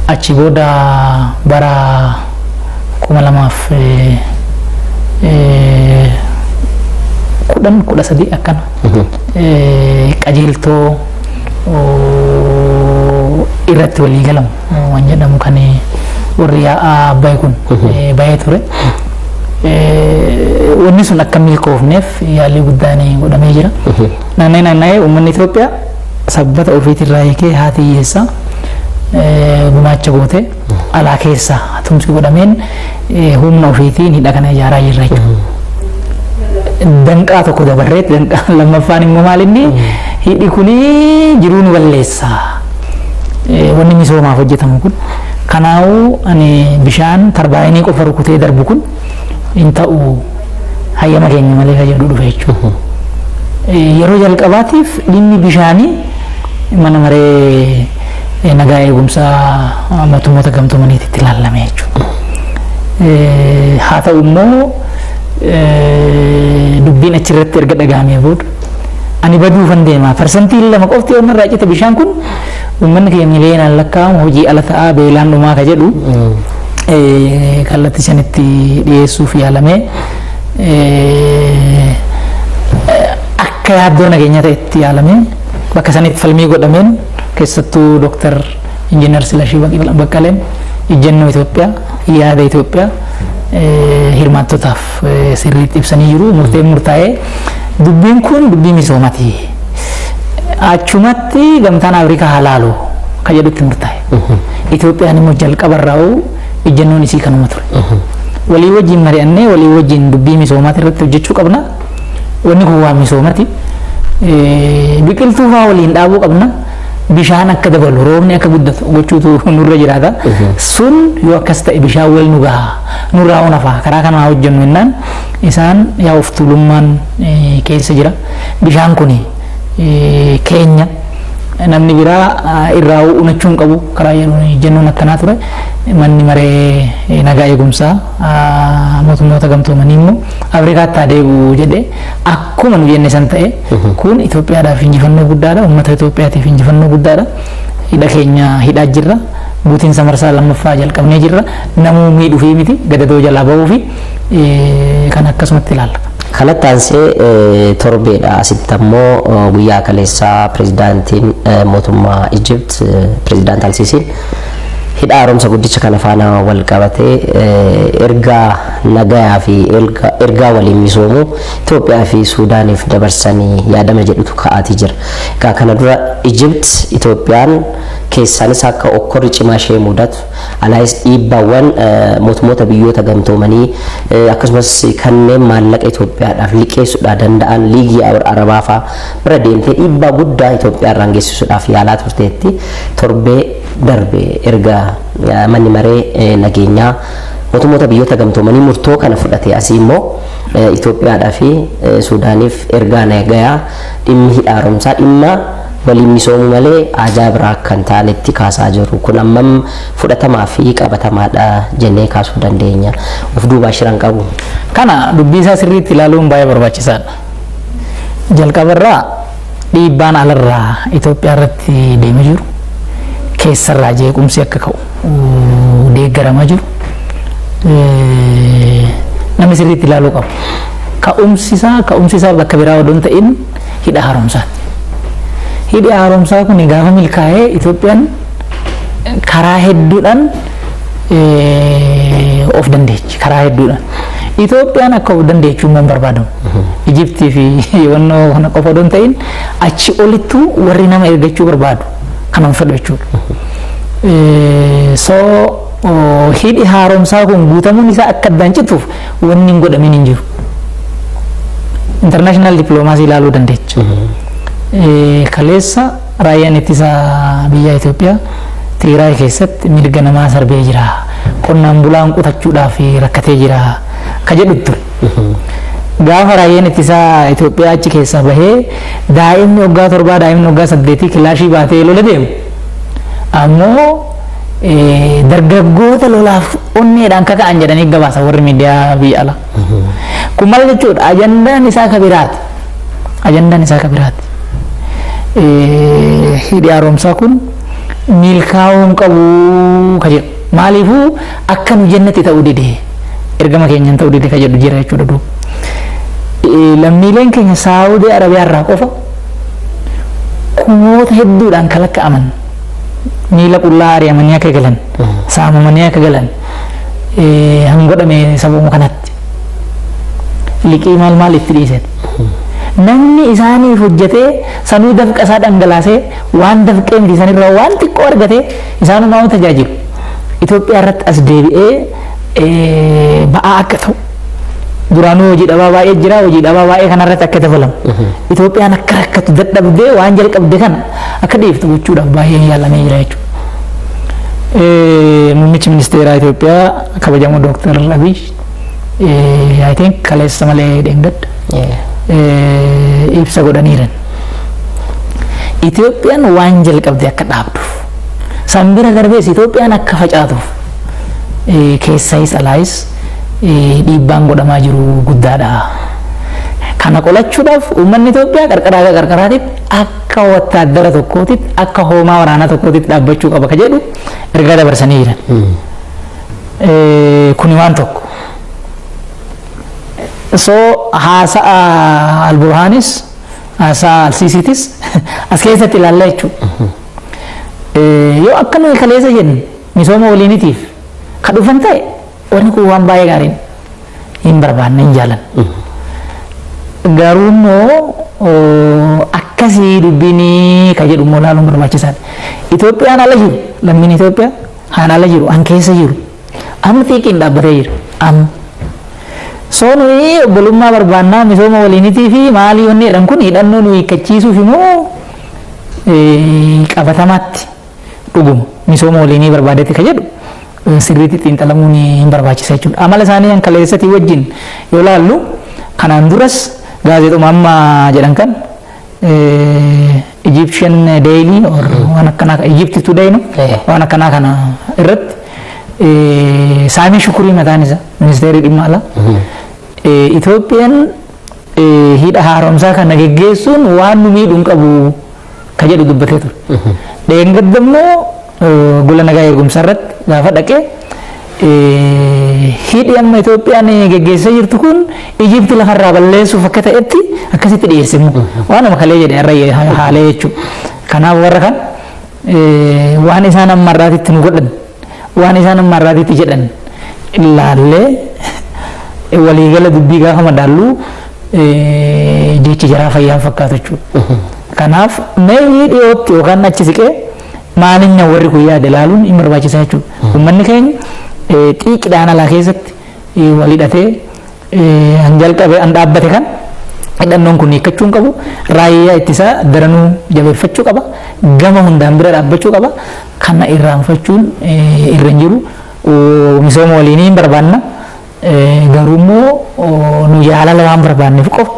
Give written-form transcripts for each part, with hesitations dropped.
achi booda bara 2013 akkana qajeeltoo irratti walii galamu waan jedhamu kan warri abbay kun bayee ture. Wanni sun akka milkoofneef yaalii guddaan godhamee jira. Naanna'ee uummanni Itoophiyaa sabbata ofiitirraa hiikee haati hiyyeessaa gumaacha goote alaa keessaa tumsi godhameen humna ofiitiin hidha kana ijaaraa jirra jechuudha. Danqaa tokko dabarreet danqaa lammaffaan immoo maalinni hidhi kuni jiruu nu balleessa. Wanni misoomaaf hojjetamu kun kanaa'uu ani bishaan tarbaayinii qofa rukutee darbu kun hin ta'u hayyama keenya malee kan jedhu dhufe jechuudha. Yeroo jalqabaatiif dhimmi bishaanii mana maree nagaa eegumsaa mootummoota gamtoomaniitti ilaalame jechuudha. Haa ta'u immoo dubbiin achirratti erga dhagahamee booda ani baduufan deema parsantiin 2 qofti yoo irraa cite bishaan kun uummanni keenya miliyoonaan lakkaa'amu hojii ala ta'aa beelaan dhumaa ka jedhu kallattii sanitti dhiyeessuuf yaalamee akka yaaddoo nageenyaa ta'etti yaalamee bakka sanitti falmii godhameen keessattuu Dr. Injiinar Silashii Baqqaleen ejjennoo Itoophiyaa yaada Itoophiyaa hirmaattotaaf sirriitti ibsanii jiru. Murtaa'ee dubbiin kun dubbii misoomaati. Achumatti gamtaan Afrikaa halaaloo ka jedhutti murtaa'e. Itoophiyaan immoo jalqabarraa ejjennoon isii kanuma ture. Walii wajjin mari'annee walii wajjin dubbii misoomaati irratti hojjechuu qabna. Wanni kun waan misoomaati. Biqiltuu fa'aa waliin dhaabuu qabna. Bishaan akka dabalu roobni akka guddatu gochuutu nurra jiraata. Sun yoo akkas ta'e bishaan wal nu gaha nurraa onafa karaa kanaa hojjennu jennaan isaan yaa of tuulummaan keessa jira. Bishaan kun keenya namni biraa irraa unachuun qabu karaa jennuun akkanaa ture. Manni maree nagaa eegumsaa mootummoota gamtoomanii immoo Afrikaatti adeemu jedhee akkuma nu jenne san ta'e kun Itoophiyaadhaaf injifannoo guddaadha. Uummata Itoophiyaatiif injifannoo guddaadha. Hidha keenya hidhaa jirra. Buutiinsa marsaa lammaffaa jalqabnee jirra. Namuu miidhuu fi miti gadadoo jalaa bahuu fi kan akkasumatti ilaalla. Kanatti aansee torbeedha. Asitti ammoo guyyaa kaleessaa pirezidaantiin mootummaa Ijipt pirezidaant Alsiisiin hidha haaromsa guddicha kana faana wal qabatee ergaa nagayaa fi ergaa waliin misoomu Itoophiyaa fi Suudaaniif dabarsanii yaadama jedhutu ka'aatii jira. Egaa kana dura Ijipt Itoophiyaan keessaanis akka okkorri cimaa ishee mudatu alaayis dhiibbaawwan mootummoota biyyoota gamtoomanii akkasumas kanneen maallaqa Itoophiyaadhaaf liqeessuudhaa danda'an liigii arabaa fa'aa bira deemtee dhiibbaa guddaa Itoophiyaa irraan geessisuudhaaf yaalaa turteetti. Torbee darbe erga manni maree nageenyaa mootummoota biyyoota gamtoomanii murtoo kana fudhate asii immoo Itoophiyaadhaa fi Suudaaniif ergaa nagayaa dhimmi hidha haaromsaa dhimma waliin misoomuu malee ajaa biraa kan taanetti kaasaa jiru. Kun ammam fudhatamaa fi qabatamaadha jennee kaasuu dandeenya. Of duubaa shiran qabu. Kana dubbii isaa sirriitti ilaaluun baay'ee barbaachisaadha. Jalqabarraa dhiibbaan alarraa Itoophiyaa irratti deemaa jiru. Keessarraa jeequmsi akka ka'u deeggaramaa jiru. Namni sirriitti ilaaluu qabu. Ka'umsi isaa bakka biraa odoo hin ta'in hidha haaromsaati. Hidhi haaromsaa kun gaafa milkaa'ee Itoophiyaan karaa hedduudhaan of dandeechi. Karaa hedduudhaan Itoophiyaan akka of dandeechuu hin barbaadamu. Ijiptii fi wannoo kana qofa odoo hin ta'in achi olittuu warri nama ergachuu barbaadu kanan fedhu jechuudha. Hidhi haaromsaa kun guutamuun isaa akka addaan cituuf wanni hin godhamin hin jiru. International diplomaasii ilaaluu dandeecha. Kaleessa raayyaan ittisa biyya Itoophiyaa Tigraay keessatti mirga namaa sarbee jira. Qonnaan bulaan qutachuudhaaf rakkatee jira. Ka jedhu ture. Gaafa raayyaan ittisa Itoophiyaa achi keessa bahee daa'imni waggaa 7 daa'imni waggaa 8 kilaashii baatee lola deemu. Ammoo dargaggoota lolaaf onneedhaan kaka'an jedhanii gabaasa warri miidiyaa biyya alaa. Kun maal jechuudha? Ajandaan isaa ka biraati. Hidhi haaromsaa kun milkaa'uun qabu ka jedhu maaliifuu akka nu jannatti ta'uu dide ergama keenyan ta'uu dide ka jedhu jira jechuudha duuba. Lammiileen keenya Saawudii Arabiyaa irraa qofa kumoota hedduudhaan kan lakkaa'aman miila qullaa ari'amanii akka galan saamamanii akka galan hangodhame sababuma kanatti liqii maal itti dhiisan. Namni isaaniif hojjetee sanuu dafqa isaa dhangalaasee waan dafqee miti sanirraa waan xiqqoo argatee isaanumaa tajaajilu. Itoophiyaa irratti as deebi'ee ba'aa akka ta'u duraanuu hojii dhabaa baay'ee jira, hojii dhabaa baay'ee kanarratti akka dabalamu. Itoophiyaan akka rakkatu dadhabdee waan jalqabde kana akka dhiiftu gochuudhaaf baay'ee yaalamee jira jechuudha. Muummichi ministeeraa Itoophiyaa kabajamoo Dooktar Abiy I think kaleessa malee dheengadda ibsa godhaniiran. Itoophiyaan waan jalqabde akka dhaabduuf san bira darbees Itoophiyaan akka facaatuuf keessaayis alaayis dhiibbaan godhamaa jiru guddaadha. Kana qolachuudhaaf uummanni Itoophiyaa qarqaraa qarqaraatitti akka wattaaddara tokkootitti akka hoomaa waraanaa tokkootitti dhaabbachuu qaba ka jedhu ergaa dabarsanii jiran. Kuni waan tokko. So haasa'a Alburhaanis haasa'a Alsiisiitis as keessatti ilaallaa jechuudha. Yoo akka nuyi kaleessa jennu misooma waliinitiif ka dhufan ta'e wanni kun waan baay'ee gaariin hin barbaanne hin jaalan. Garuu immoo akkasii dubbiin ka jedhu immoo ilaaluun barbaachisaadha. Itoophiyaan ala jiru lammiin Itoophiyaa haan ala jiru han keessa jiru amma xiiqiin dhaabbatee jira amma. So nuyi obbolummaa barbaannaa misooma waliinitii fi maalii wanni jedhan kun hidhannoo nuyi hiikkachiisuuf immoo qabatamaatti dhuguma misooma waliinii barbaadetti ka jedhu sirriitti xiinxalamuun hin barbaachisa jechuudha. Amala isaanii kan kaleessatii wajjin yoo laallu kanaan duras gaazexuma amma jedhan kan Egyptian Daily or waan akkanaa Egypt Today no waan akkanaa kana irratti Saamii Shukurii mataan isaa ministeerri dhimma alaa Itoophiyaan hidha haaromsaa kana geggeessuun waan nu miidhuun qabu ka jedhu dubbatee ture. Dheengadda immoo gola nagaa eegumsaa irratti gaafa dhaqee hidhi amma Itoophiyaan geggeessaa jirtu kun Ijipti lafarraa balleessuuf akka ta'etti akkasitti dhiyeesse immoo waan nama kalee jedhe irra haalee jechuudha. Kanaaf warra kan waan isaan amma irraatitti nu godhan waan isaan amma irraatitti jedhan ilaallee waliigala dubbii gaafa madaallu jechi jaraa fayyaan fakkaatu jechuudha. Kanaaf mee dhiyootti yookaan achi siqee maalinya warri kun yaada ilaaluun hin barbaachisaa jechuudha. Uummanni keenya xiiqidhaan alaa keessatti wal hidhatee han jalqabe han dhaabbate kan hidhannoon kun hiikkachuun qabu raayyaa ittisaa daranuu jabeeffachuu qaba gama hundaan bira dhaabbachuu qaba kana irraanfachuun irra hin jiru misooma waliinii hin barbaanna garuu immoo nu jaalala waan barbaanneef qofa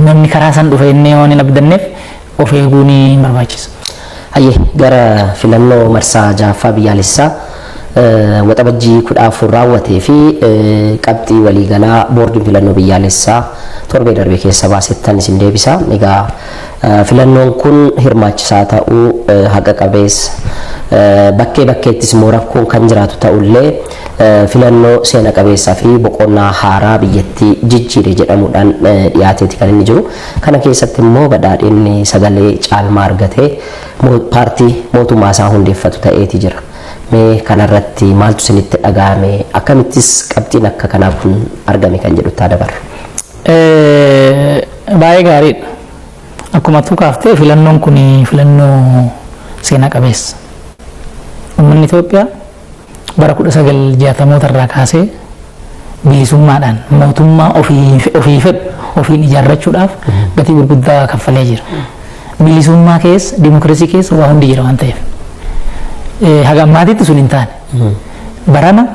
namni karaa san dhufe innee waan hin abdanneef of eeguun hin barbaachisa. Hayyee gara filannoo marsaa jaaffaa biyyaalessaa waxabajjii 14 raawwatee fi qabxii waliigalaa boordiin filannoo biyyaalessaa torbee darbee keessa baasettan isin deebisa. Egaa filannoon kun hirmaachisaa ta'uu haqa qabeessa bakkee bakkeettis immoo rakkoon kan jiraatu ta'ullee filannoo seena qabeessaa fi boqonnaa haaraa biyyattii jijjiire jedhamuudhaan dhiyaateeti kan inni jiru. Kana keessatti immoo badhaadhinni sagalee caalmaa argatee paartii mootummaa isaa hundeeffatu ta'eeti jira. Mee kanarratti maaltu isinitti dhaga'ame akkamittis qabxiin akka kanaa kun argame kan jedhu taa dabarra. Baay'ee gaariidha. Akkuma tuqaaftee filannoon kun filannoo seena qabeessa. Uummanni Itoophiyaa bara 1960 irraa kaasee bilisummaadhaan mootummaa ofii fedhu ofiin ijaarrachuudhaaf gatii gurguddaa kaffalee jira. Bilisummaa keessa dimokiraasii keessa waa hundi jira waan ta'eef. Haga ammaatitti sun hin taane. Barana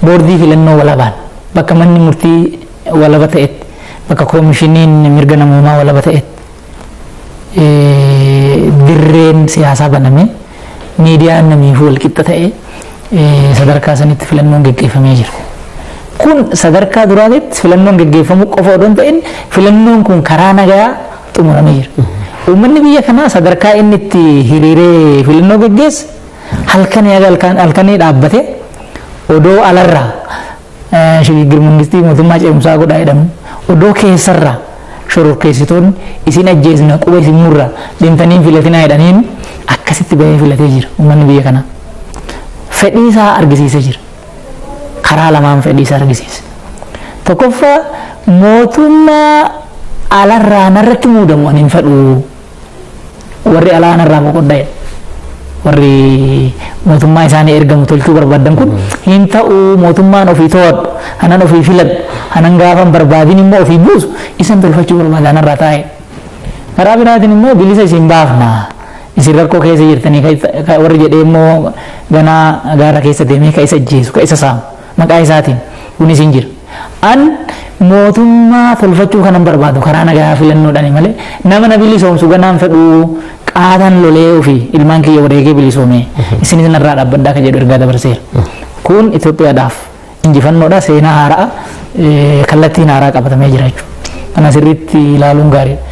boordii filannoo walabaan bakka manni murtii walaba ta'etti bakka koomishiniin mirga namoomaa walaba ta'etti dirreen siyaasaa banamee miidiyaan namiifuu walqixa ta'ee sadarkaa sanitti filannoon geggeeffamee jira. Kun sadarkaa duraatitti filannoon geggeeffamu qofa odoo hin ta'in filannoon kun karaa nagaa xumuramee jira. Uummanni biyya kanaa sadarkaa inni itti hiriiree filannoo gaggeesse halkanii dhaabbate odoo alarraa shiggir mangistii mootummaa ce'umsaa godhaa jedhamu odoo keessarraa shororkeessitoonni isin ajjeesna quba isin murraa deemtanii filatinaa jedhaniin akkasitti bahee filatee jira uummanni biyya kanaa. Fedhii isaa argisiisee jira. Karaa lamaan fedhii isaa argisiise. Tokkoffaa mootummaa alarraa narratti muudamu ani hin fedhu. Warri alaa narraa boqoddaa warri mootummaa isaanii ergamu tolchuu barbaadan kun hin ta'u mootummaan ofii to'adhu hanan ofii filadhu hanan gaafan barbaadin immoo ofii buusu isan tolfachuu barbaadan narraa taa'e. Karaa biraatiin immoo bilisa isin baafna. Isin rakkoo keessa jirtanii warri jedhee immoo ganaa gaara keessa deemee ka isa ajjeesu ka isa saamu maqaa isaatiin kun isin jira. An mootummaa tolfachuu kanan barbaadu karaa nagaa filannoodhaani malee nama na bilisoomsu ganaan fedhu qaataan lolee ofii ilmaan kiyya wareegee bilisoome isin irraa dhaabbaddaa kan jedhu ergaa dabarseera. Kun Itoophiyaadhaaf injifannoodha seenaa haaraa kallattiin haaraa qabatamee jira jechuudha. Kana sirriitti ilaaluun gaariidha.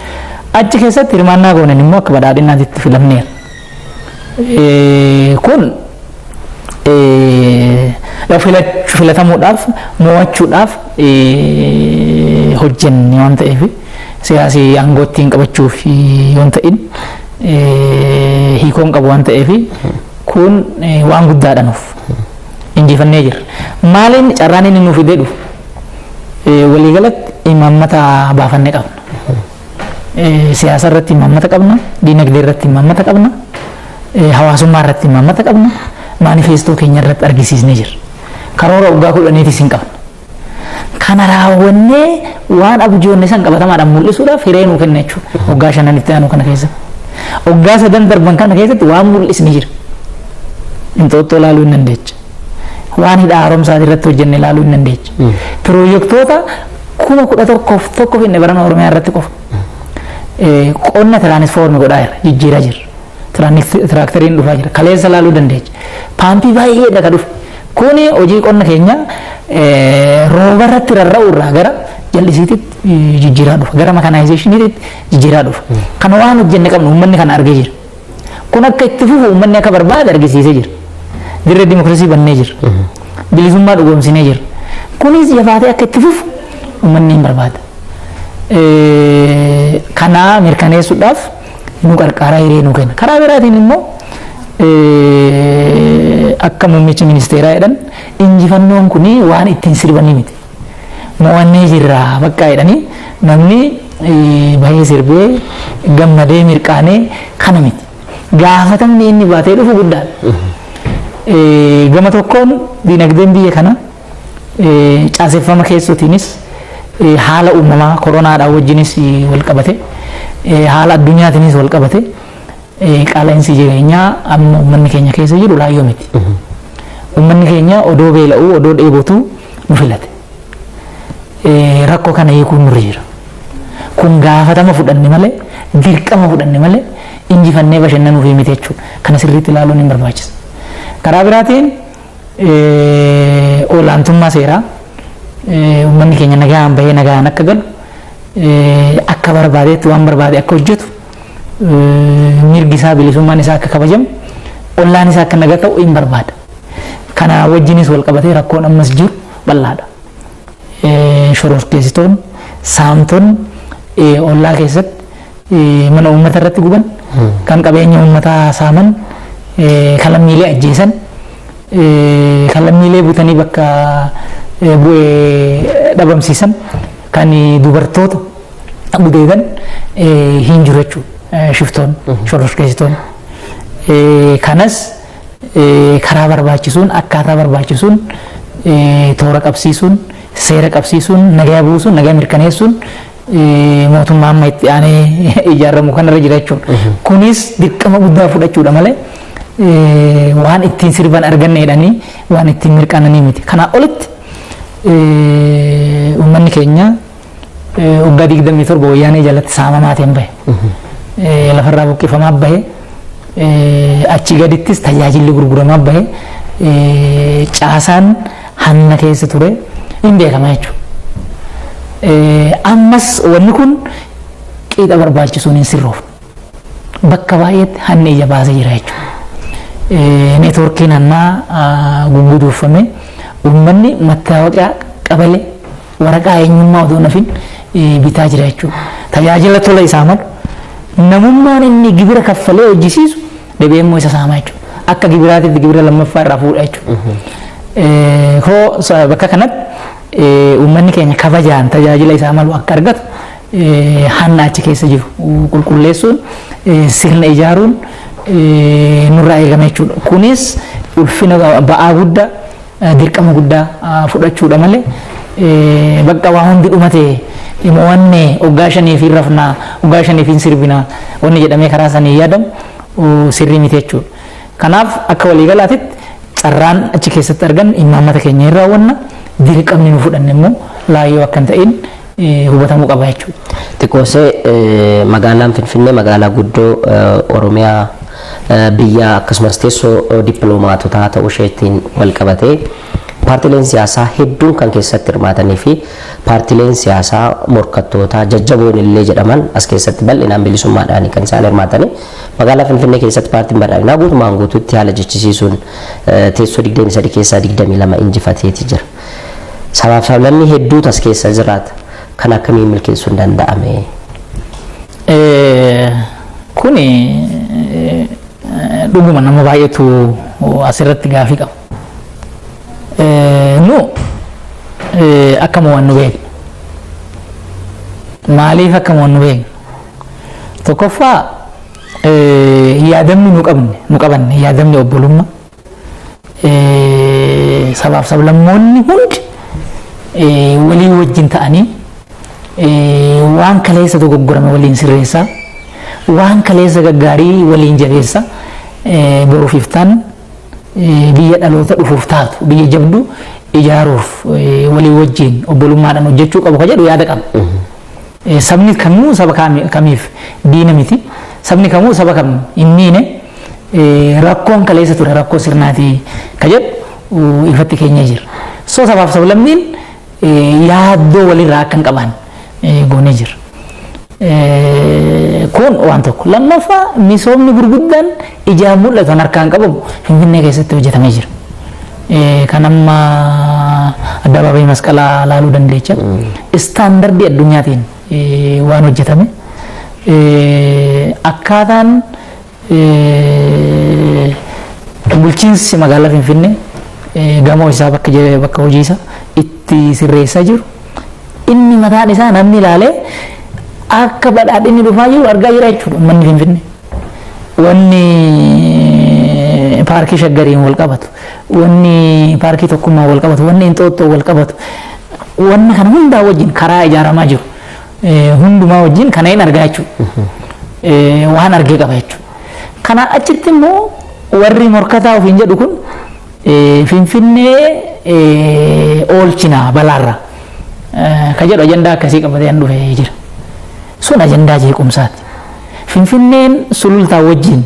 Achi keessatti hirmaannaa goonan immoo akka badhaadhinaatti filamneera. Kun filatamuudhaaf mo'achuudhaaf hojjenne waan ta'eef siyaasii aangoo ittiin qabachuuf yoon ta'in hiikoon qabu waan ta'eef kun waan guddaadha nuuf injifannee jira. Maaliin carraan inni nuuf fidee dhufu waliigalatti imaammata baafannee qabna. Siyaasa irratti imaammata qabna, diinagdee irratti imaammata qabna, hawaasummaa irratti imaammata qabna, maanifeestoo keenya irratti argisiisnee jira. Karoora waggaa 10 hin qabna. Kana raawwannee waan abjoonne san qabatamaadhaan mul'isuudhaaf hiree nuu kenna jechuudha. Waggaa 5 itti aanu kana keessatti. Waggaa 3 darban kana keessatti waan mul'isni jira. Inxooxxoo ilaaluu hin dandeecha. Waan hidha haaromsaa irratti hojjenne ilaaluu hin dandeecha. Piroojeektoota 11,000 finne barana Oromiyaa irratti qofa. Qonna tiraanisfoormii godhaa jira jijjiiraa jira. Tiraakteriin dhufaa jira. Kaleessa ilaaluu dandeecha. Paampii baay'eedha ka dhufe. Kuni hojii qonna keenya rooba irratti rarra'u irraa gara jallisiititti jijjiiraa dhufa. Gara makanaayizeeshiniitti jijjiiraa dhufa. Kana waan hojjenne qabnu uummanni kana argee jira. Kun akka itti fufu uummanni akka barbaade argisiisee jira. Dirree dimokiraasii bannee jira. Bilisummaa dhugoomsinee jira. Kunis jabaatee akka itti fufu uummanni hin barbaada. Kana mirkaneessuudhaaf nu qarqaaraa hiree nu kenna. Karaa biraatiin immoo akka muummichi ministeeraa jedhan injifannoon kun waan ittiin sirbanii miti. Mo'annee jirra bakka jedhanii namni bahee sirbee gammadee mirqaanee kana miti. Gaafatamni inni baatee dhufu guddaadha. Gama tokkoon diinagdeen biyya kana caaseffama keessootiinis haala uumamaa koronaadhaan wajjinis wal qabate haala addunyaatiinis wal qabate qaala'insi jireenyaa amma uummanni keenya keessa jiru laayyoo miti. Uummanni keenya odoo beela'uu odoo dheebotuu nu filate. Rakkoo kana hiikuun nurra jira. Kun gaafatama fudhanne malee dirqama fudhanne malee injifannee bashannanuuf miti jechuudha. Kana sirriitti ilaaluun hin barbaachisa. Karaa biraatiin olaantummaa seeraa uummanni keenya nagaan bahee nagaan akka galu akka barbaadeetti waan barbaade akka hojjetu mirgi isaa bilisummaan isaa akka kabajamu ollaan isaa akka nagaa ta'u hin barbaada. Kana wajjinis wal qabatee rakkoon ammas jiru bal'aadha. Shororkeessitoonni saamtonni ollaa keessatti mana uummata irratti guban kan qabeenya uummataa saaman kan lammiilee ajjeesan kan lammiilee butanii bakka bu'ee dhabamsiisan kan dubartoota gudeedan hin jiru jechuudha shiftoonni shororkeessitoonni. Kanas karaa barbaachisuun akkaataa barbaachisuun toora qabsiisuun seera qabsiisuun nagaa buusuun nagaa mirkaneessuun mootummaa amma itti aanee ijaaramu kanarra jira jechuudha. Kunis dirqama guddaa fudhachuudha malee waan ittiin sirban arganne jedhanii waan ittiin mirqaananii miti. Kanaa olitti uummanni keenya waggaa 27 wayyaanee jalatti saamamaatiin bahe. Lafarraa buqqifamaa bahe. Achi gadittis tajaajilli gurguramaa bahe. Caasaan hanna keessa ture hin beekama jechuudha. Ammas wanni kun qixa barbaachisuun hin sirroofne. bakka baay'eetti hanni ija baasee jira jechuudha. Neetwoorkiin hannaa gugguduufame uummanni mattaawoqiyaa qabalee waraqaa eenyummaa odoo nafin bitaa jira jechuudha. Tajaajila tola isaa malu namummaan inni gibira kaffalee hojjisiisu deebi'ee immoo isa saamaa jechuudha. Akka gibiraatitti gibira lammaffaa irraa fuudha jechuudha. Koo bakka kanatti uummanni keenya kabajaan tajaajila isaa malu akka argatu hanna achi keessa jiru qulqulleessuun sirna ijaaruun nurraa eegama jechuudha. Kunis ulfina ba'aa guddaa dirqama guddaa fudhachuudha malee bakka waa hundi dhumatee wanne waggaa 5 fi rafnaa waggaa 5 fi sirbinaa wanni jedhamee karaa sanii yaadamu sirrii miti jechuudha. Kanaaf akka waliigalaatitti carraan achi keessatti argan imaammata keenya irraa wanna dirqamni nu fudhanne immoo laayyoo akka hin ta'in hubatamuu qaba jechuudha. Xiqqoosee magaalaan Finfinnee magaalaa guddoo Oromiyaa biyya akkasumas teessoo dippiloomaatotaa ta'uu isheetiin wal qabatee paartileen siyaasaa hedduun kan keessatti hirmaatanii fi paartileen siyaasaa morkattootaa jajjaboon illee jedhaman as keessatti bal'inaan bilisummaadhaan kan isaan hirmaatanii magaalaa Finfinnee keessatti paartiin badhaadhinaa guutumaan guutuutti haala jechisiisuun teessoo 23 keessaa 22 injifateeti jira. Sabaaf sablamni hedduutu as keessa jiraata. Kan akkamiin milkeessuun danda'ame? Kuni dhuguma nama baay'eetu asirratti gaafii qaba. Nu akka mo'annu beekna. Maaliif akka mo'annu beekna? Tokkoffaa yaadamni nu qabanne yaadamni obbolummaa sabaaf sablammoonni hundi walii wajjin ta'anii waan kaleessa dogoggorame waliin sirreessaa waan kaleessa gaggaarii waliin jabeessa boruuf iftaan biyya dhaloota dhufuuf taatu biyya jabdu ijaaruuf walii wajjin obbolummaadhaan hojjechuu qabu ka jedhu yaada qaba. Sabni kamuu saba kamiif diina miti. Sabni kamuu saba kam inni rakkoon kaleessa ture rakkoo sirnaatii ka jedhu ifatti keenya jira. So sabaaf sablamniin yaaddoo walirraa akka hin qaban goonee jira. Kun waan tokko. Lammaffaa misoomni gurguddaan ijaan mul'atan harkaan qabamu Finfinnee keessatti hojjetamee jira. Kan amma addabaabayii masqalaa laaluu dandeecha. Istaandardii addunyaatiin waan hojjetame. Akkaataan bulchiinsi magaalaa Finfinnee gamoo isaa bakka hojii isaa itti sirreessaa jiru. Inni mataan isaa namni ilaalee akka badhaadhinni dhufaa jiru argaa jira jechuudha uummanni Finfinnee. Wanni paarkii shaggariin wal qabatu, wanni paarkii tokkummaa wal qabatu, wanni inxooxxoo wal qabatu, wanna kana hundaa wajjin karaa ijaaramaa jiru. Hundumaa wajjin kana hin argaa jechuudha. Waan argee qaba jechuudha. Kana achitti immoo warri morkataa ofiin jedhu kun Finfinnee oolchina balaarra ka jedhu ajandaa akkasii qabatee an dhufee jira. Sun ajandaa jeequmsaati. Finfinneen sulultaa wajjin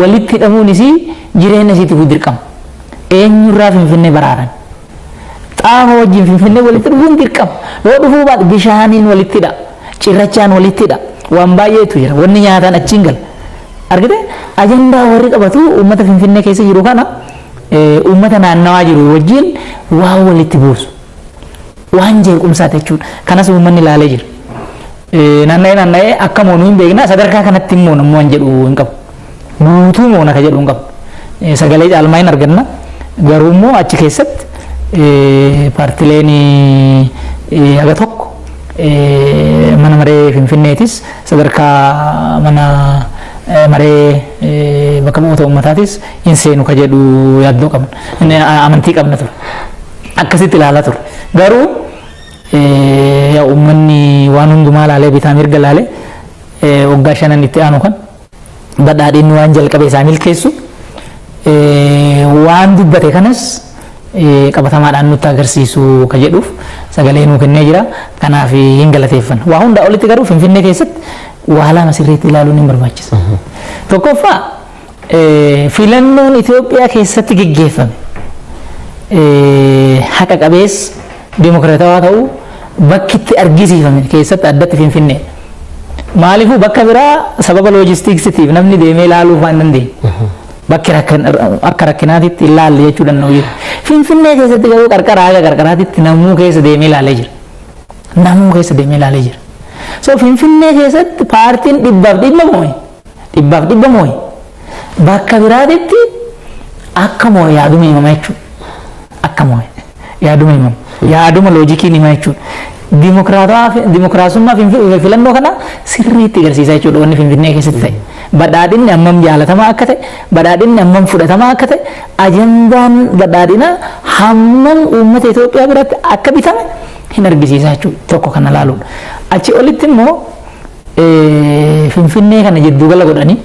walitti hidhamuunis jireenya isiitiif dirqama. Eenyurraa Finfinnee baraaran. Xaafoo wajjin Finfinnee walitti dhufuun dirqama. Yoo dhufuu baate bishaaniin walitti hidha. Cirrachaan walitti hidha. Waan baay'eetu jira. Wanni nyaataan achiin gala. Argite ajandaa warri qabatu uummata Finfinnee keessa jiru kana uummata naannawaa jiru wajjin waan walitti buusu. Waan jeequmsaati jechuudha. Kanas uummanni ilaalee jira. Naanna'ee akka moonuu hin beekna sadarkaa kanatti immoo namuu waan jedhu hin qabu. Guutuu moona ka jedhu hin qabu. Sagalee caalmaa hin arganna. Garuu immoo achi keessatti paartileen haga tokko mana maree Finfinneetis sadarkaa mana maree bakka bu'oota uummataatis hin seenu ka jedhu yaaddoo qabna. Amantii qabna ture. Akkasitti ilaalaa ture. Garuu uummanni waan hundumaa laalee bitaa mirga laalee waggaa 5 itti aanu kan badhaadhinni waan jalqabe isaa milkeessu waan dubbate kanas qabatamaadhaan nutti agarsiisu ka jedhuuf sagalee nuu kennee jira. Kanaaf hin galateeffanna. Waa hundaa olitti garuu Finfinnee keessatti waa lama sirriitti ilaaluun hin barbaachisa. Tokkoffaa filannoon Itoophiyaa keessatti geggeeffame haqa qabeessa dimokiraatawaa ta'uu bakki itti argisiifame keessatti addatti Finfinnee. Maaliifuu bakka biraa sababa loojistiksiitiif namni deemee ilaaluu waan dandeenye. Bakki akka rakkinaatitti ilaalle jechuu danda'u jira. Finfinnee keessatti garuu qarqaraatitti namuu keessa deemee ilaalee jira. Namuu keessa deemee ilaalee jira. So Finfinnee keessatti paartiin dhibbaaf dhibba moo'e. Bakka biraatitti akka moo'e yaaduma himama jechuudha. Akka moo'e yaaduma himama. Yaaduma loojikiin hima jechuudha. Dimokiraasummaa filannoo kana sirriitti agarsiisa jechuudha wanni Finfinnee keessatti ta'e. Badhaadhinni hammam jaalatamaa akka ta'e, badhaadhinni hammam fudhatamaa akka ta'e, ajandaan badhaadhinaa hammam uummata Itoophiyaa biratti akka bitame hin argisiisa jechuudha. Tokko kana ilaaluudha. Achi olitti immoo Finfinnee kana jidduu gala godhanii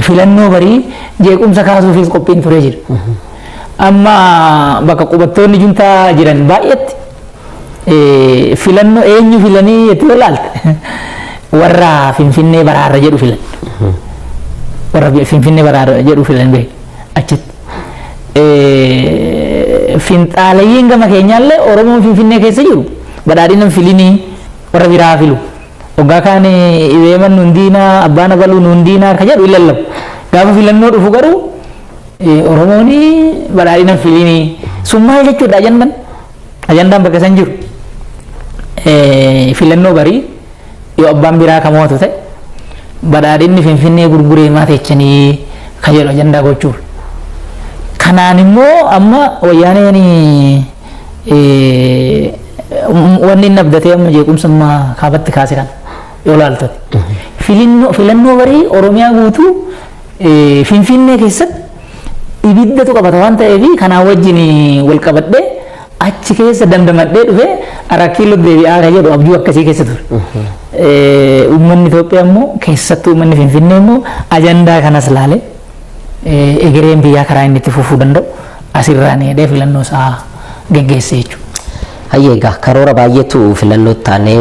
filannoo barii jeequmsa kaasuufis qophiin turee jira. Amma bakka qubattoonni juntaa jiran baay'eetti filannoo eenyu filanii itti ilaalte warra Finfinnee baraarra jedhu filan. Warra Finfinnee baraarra jedhu filan beeku achitti. Finxaalayyiin gama keenyaallee Oromoon Finfinnee keessa jiru badhaadhina filinii warra biraa filu. Waggaa kaan Ibeeman hundiinaa abbaan abaluu hundiinaa ka jedhu ilallabu. Gaafa filannoo dhufu garuu Oromoon badhaadhina filinii sun maal jechuudha ajandaan bakka san jiru. Filannoo barii yoo abbaan biraa kamoota ta'e badhaadhinni Finfinnee gurguree maata jechanii ka jedhu ajandaa gochuuf. Kanaan immoo amma wayyaaneen wanni inni abdatee amma jeequmsummaa kaabatti kaase kan yoo laaltote. Filannoo barii Oromiyaa guutuu Finfinnee keessatti ibiddatu qabata waan ta'eef kanaan wajjin wal qabadhee achi keessa dandamadhee dhufee arakiiloo deebi'aa ka jedhu abjuu akkasii keessa ture. Uummanni Itoophiyaa immoo keessattuu uummanni Finfinnee immoo ajandaa kanas laale egereen biyyaa karaa inni itti fufuu danda'u asirraan hidhee filannoo isaa geggeesse jechuudha. Hayyeegaa karoora baay'eetu filannoo taanee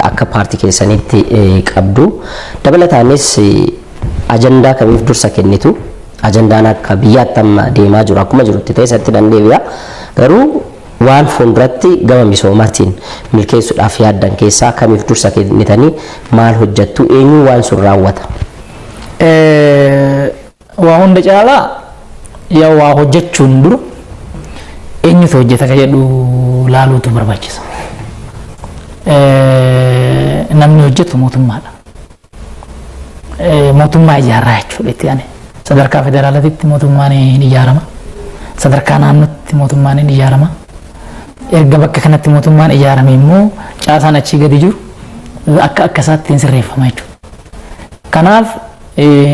akka paartii keessanitti qabdu. Dabalataanis ajandaa kamiif dursa kennitu? Ajandaan akka biyyaatti amma deemaa jiru akkuma jirutti ta'eessatti dandeebi'a. Garuu waan fuulduratti gama misoomaatiin milkeessuudhaaf yaaddan keessaa kamiif dursa kennitanii maal hojjettu eenyu waan sun raawwata? Waa hunda caalaa yaa waa hojjechuun dura eenyutu hojjeta ka jedhu laaluutu barbaachisa. Namni hojjetu mootummaadha. Mootummaa ijaarraa jechuudha itti aane. Sadarkaa federaalaatitti mootummaan ni ijaarama. Sadarkaa naannootti mootummaan ni ijaarama. Erga bakka kanatti mootummaan ijaarame immoo caasaan achii gadi jiru akka akkasaatti hin sirreeffama jechuudha. Kanaaf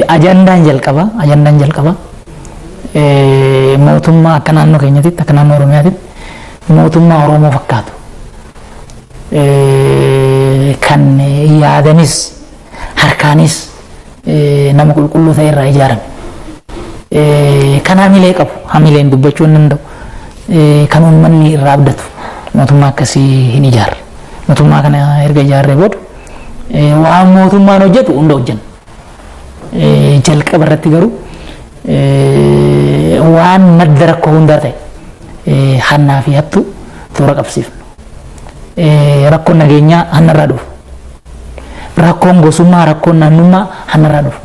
ajandaan jalqaba mootummaa akka naannoo keenyatti akka naannoo Oromiyaatti mootummaa Oromoo fakkaatu kan yaadanis harkaanis nama qulqulluu ta'e irraa ijaarame. Kan hamilee qabu hamileen dubbachuu hin danda'u kan uummanni irraa abdatu mootummaa akkasii hin ijaarre. Mootummaa kana erga ijaarree booda waan mootummaan hojjetu hunda hojjenna. Jalqaba irratti garuu waan madda rakkoo hundaa ta'e hannaa fi hattu toora qabsiifnu. Rakkoon nageenyaa hannarraa dhufu. Rakkoon gosummaa rakkoon naannummaa hannarraa dhufu.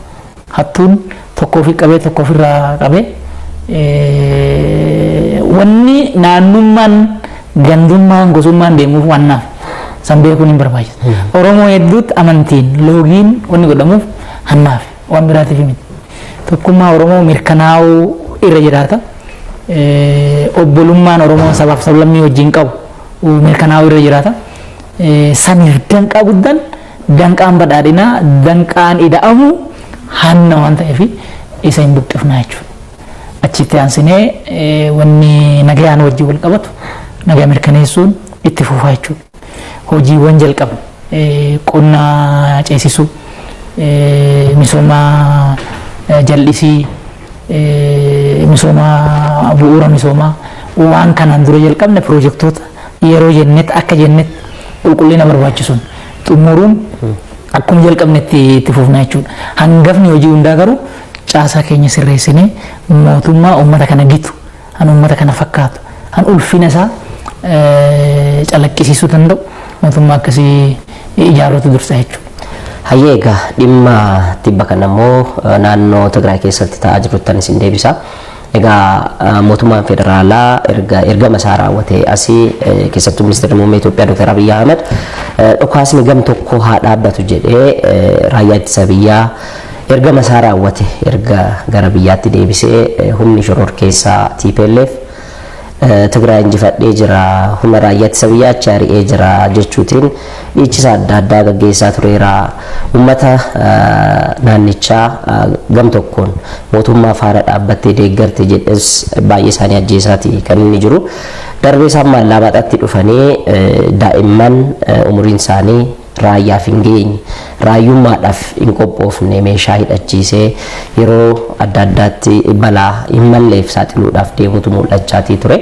Hattuun tokkoo fi qabee tokkoo ofirraa qabee wanni naannummaan gandummaan gosummaan deemuuf wannaaf san beekuun hin barbaachisu. Oromoo hedduutti amantiin loogiin wanni godhamuuf hannaaf waan biraatiif miti. Tokkummaa Oromoo mirkanaa'uu irra jiraata. Obbolummaan Oromoo sabaaf sablammii wajjin qabu mirkanaa'uu irra jiraata. Saniif danqaa guddaan danqaan badhaadhinaa danqaan ida'amu hanna waan ta'eef isa hin buqqifnaa jechuudha. Achitti aansinee wanni nagayaan wajjin wal qabatu nagaa mirkaneessuun itti fufaa jechuudha. Hojiiwwan jalqabu qonna ceesisuu misooma jallisii misooma bu'uura misoomaa waan kanaan dura jalqabne piroojeektoota yeroo jennetti akka jennetti qulqullina barbaachisuun xumuruun akkuma jalqabnetti itti fufnaa jechuudha. Hangafni hojii hundaa garuu caasaa keenya sirreessinee mootummaa uummata kana gitu han uummata kana fakkaatu han ulfina isaa calaqqisiisuu danda'u mootummaa akkasii ijaaruutu dursa jechuudha. Hayyeega dhimma tibba kanammoo naannoo Tigraay keessatti ta'aa jiruttan isin deebisa. Egaa mootummaan federaalaa erga masaa raawwatee asii keessattuu ministeerri muummee Itoophiyaa Dr. Abiy Ahmed dhukaasni gam tokko haa dhaabbatu jedhee raayyaa ittisa biyyaa erga masaa raawwate erga gara biyyaatti deebisee humni shororkeessaa TPLF Tigraay injifadhee jira humna raayyaa ittisa biyyaa achi ari'ee jira jechuutiin dhiichisa adda addaa gaggeessaa tureera. Uummata naannichaa gam tokkoon mootummaa faana dhaabbattee deeggarte jedhes baay'ee isaanii ajjeesaati kan inni jiru. Darbee isaan maallaqaatti dhufanii daa'imman umuriin isaanii raayyaaf hin geenye raayyummaadhaaf hin qophoofne meeshaa hidhachiisee yeroo adda addaatti balaa hin malleef saaxiluudhaaf deemutu mul'achaatii ture.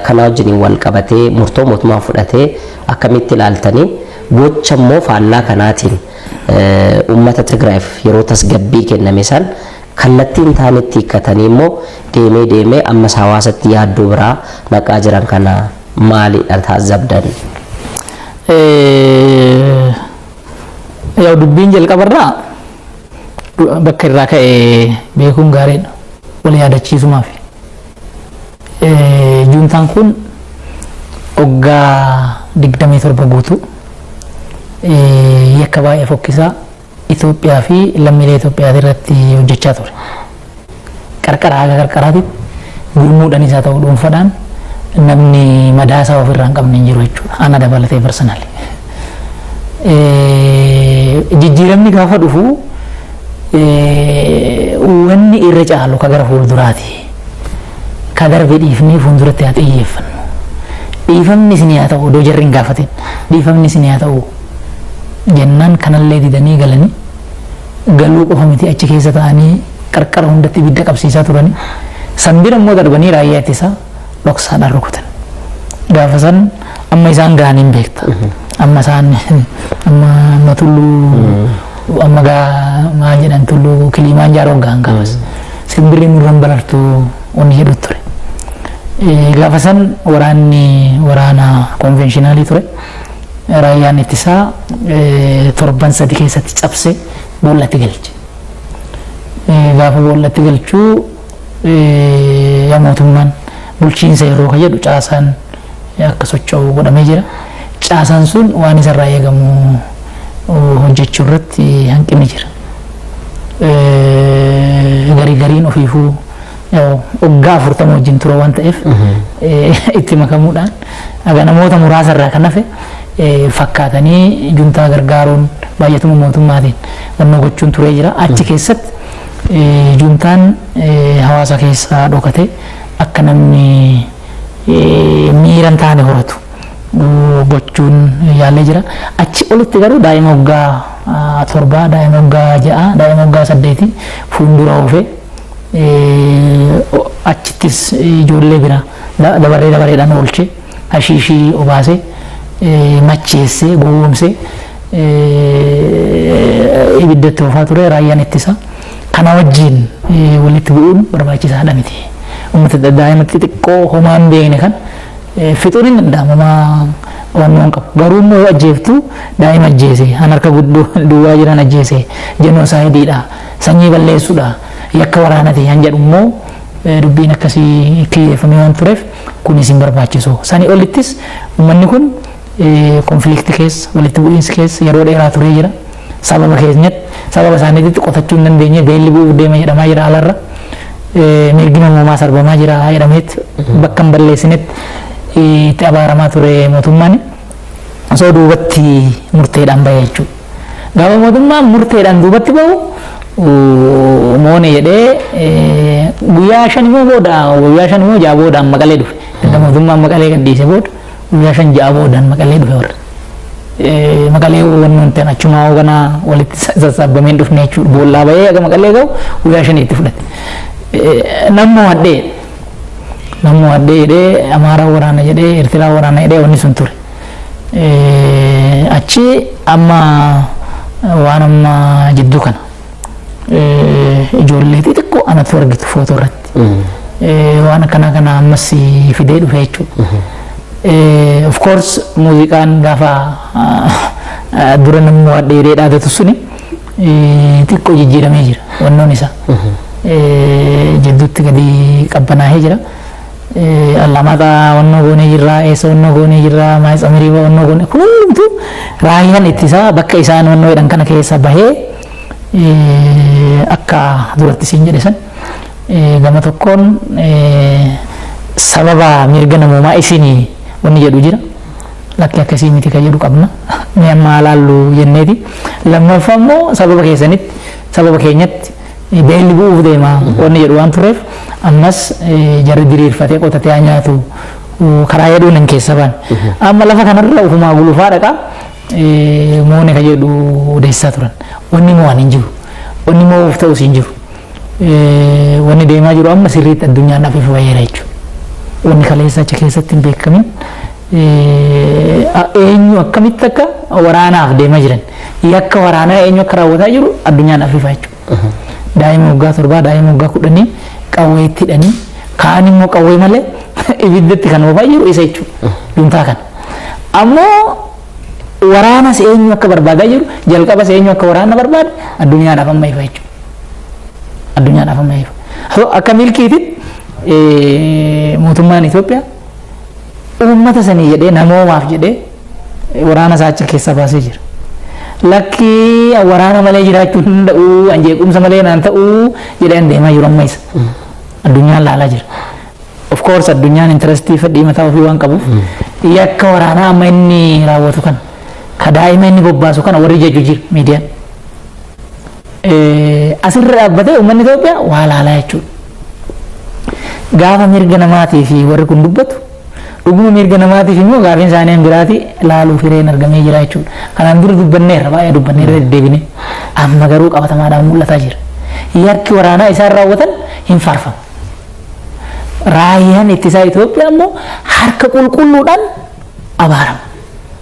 Kana wajjin wal qabatee murtoo mootummaan fudhatee akkamitti ilaaltanii gocha immoo faallaa kanaatiin uummata Tigraayiif yeroo tasgabbii kenname san kallattiin taanetti hiikkatanii immoo deemee ammas hawaasatti yaaddoo biraa naqaa jiran kana maalidha taasisabdan? Yaa dubbiin jalqabarraa bakka irraa ka'ee beekuun gaariidha. Wal yaadachiisumaaf. Juntaan kun waggaa 27 guutuu yakka baay'ee fokkisaa Itoophiyaa fi lammiilee Itoophiyaa irratti hojjechaa ture. Qarqara haga qarqaraatitti gurmuudhaan isaa ta'uu dhuunfaadhaan namni madaasaa ofirraa hin qabne hin jiru jechuudha. Ana dabalatee personally. Jijjiiramni gaafa dhufu wanni irra caalu ka gara fuulduraati. Ka darbe dhiifnee fuulduratti haa xiyyeeffannu. Dhiifamni isin haa ta'u odoo jarri hin gaafatin. Dhiifamni isin haa ta'u jennaan kanallee didanii galanii galuu qofa miti achi keessa ta'anii qarqara hundatti ibidda qabsiisaa turanii sanbira immoo darbanii raayyaa ittisaa dhoksaadhaan rukutan. Gaafa san amma isaan ga'aniin beekta. Amma isaan amma tulluu amma maal jedhan tulluu Kilimaan Jaaroo ga'an gaafas. Simbirri nurran balartuu onni jedhu ture. Gaafa san waraana konvenshinaalii ture. Raayyaan ittisaa torban sadii keessatti cabsee boollatti galche. Gaafa boollatti galchuu yaa mootummaan bulchiinsa yeroo ka jedhu caasaan akka socho'u godhamee jira. Caasaan sun waan isarraa eegamu hojjechuu irratti hanqinni jira. Gariin ofiifuu waggaa 40 wajjin ture waan ta'eef itti makamuudhaan aga namoota muraasarraa kan hafe fakkaatanii juntaa gargaaruun baay'atuma mootummaatiin wannoo gochuun turee jira. Achi keessatti juntaan hawaasa keessaa dhokatee akka namni miiran taane horatu gochuun yaalee jira. Achi olitti garuu daa'ima waggaa 7, daa'ima waggaa 6, daa'ima waggaa 8 fuuldura oofee achittis ijoollee bira dabareedhaan oolchee hashiishii obaasee macheessee gowwoomsee ibiddatti oofaa ture. Raayyaan ittisa kana wajjin walitti bu'uun barbaachisaadha miti. Uummata daa'ima xixiqqoo homaa hin beekne kan fixuun hin danda'amu waan qabu. Garuu immoo ajjeeftu daa'ima ajjeese han harka duwwaa jiran ajjeese jenoosaaydiidha sanyii balleessuudha yakka waraanati han jedhu immoo dubbiin akkasii kiyyeeffamee waan tureef kunis hin barbaachisu. Sanii olittis uummanni kun konflikti keessa walitti bu'iinsi keessa yeroo dheeraa turee jira. Sababa isaaniitti qotachuu hin dandeenye beelli bu'uuf deema jedhamaa jira alarra. Mirgi namoomaa sarbamaa jira jedhameetti bakka hin balleessinetti itti abaaramaa ture mootummaan. Osoo duubatti murteedhaan bahe jechuudha. Gaafa mootummaan murteedhaan duubatti bahu moone jedhee guyyaa 5 immoo booda guyyaa 5 immoo 6 boodaan Maqalee dhufe. Erga mootummaan Maqalee gadhiise booda guyyaa 5 6 boodaan Maqalee dhufe warra. Maqalee waan ta'an achuma hoogana walitti sassaabameen dhufne jechuudha. Boollaa bahee aga Maqalee gahu guyyaa 5 itti fudhate. Nammoo haddee jedhee Amaaraa waraana jedhee Eertiraa waraana jedhee wanni sun ture. Achi amma waan amma jidduu kana ijoollee xixiqqoo anatu argitu footoo irratti waan kana ammas fidee dhufe jechuudha. Of course muuziqaan gaafa dura namni waa dheeree dhaadatu suni xiqqoo jijjiiramee jira wannoon isaa jidduutti gadi qabbanaa'ee jira. Allamata wannoo goonee jirra eessa wannoo goonee jirra maayisa miriiba wannoo goonee kun hundumtu raayyaan ittisaa bakka isaan wannoo jedhan kana keessa bahee akka duratti siin jedhe san gama tokkoon sababa mirga namoomaa isinii wanni jedhu jira lakki akkasii miti ka jedhu qabna ni amma laallu jenneeti lammaffaa immoo sababa keessanitti sababa keenyatti beelli bu'uuf deema wanni jedhu waan tureef ammas jarri diriirfatee qotatee haa nyaatu karaa jedhuun hin keessa baan amma lafa kanarra ufumaa gulufaa dhaqa moone ka jedhu odeessaa turan wanni mo'an hin jiru wanni mo'uuf ta'us hin jiru wanni deemaa jiru amma sirriitti addunyaan afiif bayyeera jechuudha wanni kaleessa achi keessatti hin beekamin eenyu akkamitti akka waraanaaf deemaa jiran yakka waraanaa eenyu akka raawwataa jiru addunyaan afiifaa jechuudha daa'ima waggaa 7 daa'ima waggaa 10 qawweetti hidhanii kaan immoo qawwee malee ibiddatti kan oofaa jiru isa jechuudha duntaa kana ammoo waraanas eenyu akka barbaadaa jiru jalqabas eenyu akka waraana barbaada addunyaadhaaf amma ifa jechuudha addunyaadhaaf amma ifa akka milkiitti mootummaan Itoophiyaa uummata sanii jedhee namoomaaf jedhee waraana isaa achi keessa baasee jira. Lakki waraana malee jiraachuu hin danda'u anjeequmsa malee naan ta'uu jedhee deemaa jiru amma isa addunyaan laalaa jira. Of course addunyaan interestii fedhii mataa ofii waan qabuuf yakka waraanaa amma inni raawwatu kan ka daa'ima inni bobbaasu kana warri jajju jira miidiyaan. Asirra dhaabbatee uummanni Itoophiyaa waa laalaa jechuudha. Gaafa mirga namaatii fi warri kun dubbatu dhuguma mirga namaatiif immoo gaaffiin isaanii biraati laaluu fireen argamee jira jechuudha. Kanaan dura dubbanneerra baay'ee dubbanneerra deddeebine amma garuu qabatamaadhaan mul'ataa jira. Yakki waraanaa isaan raawwatan hin faarfamu. Raayyaan ittisaa Itoophiyaa immoo harka qulqulluudhaan abaarama.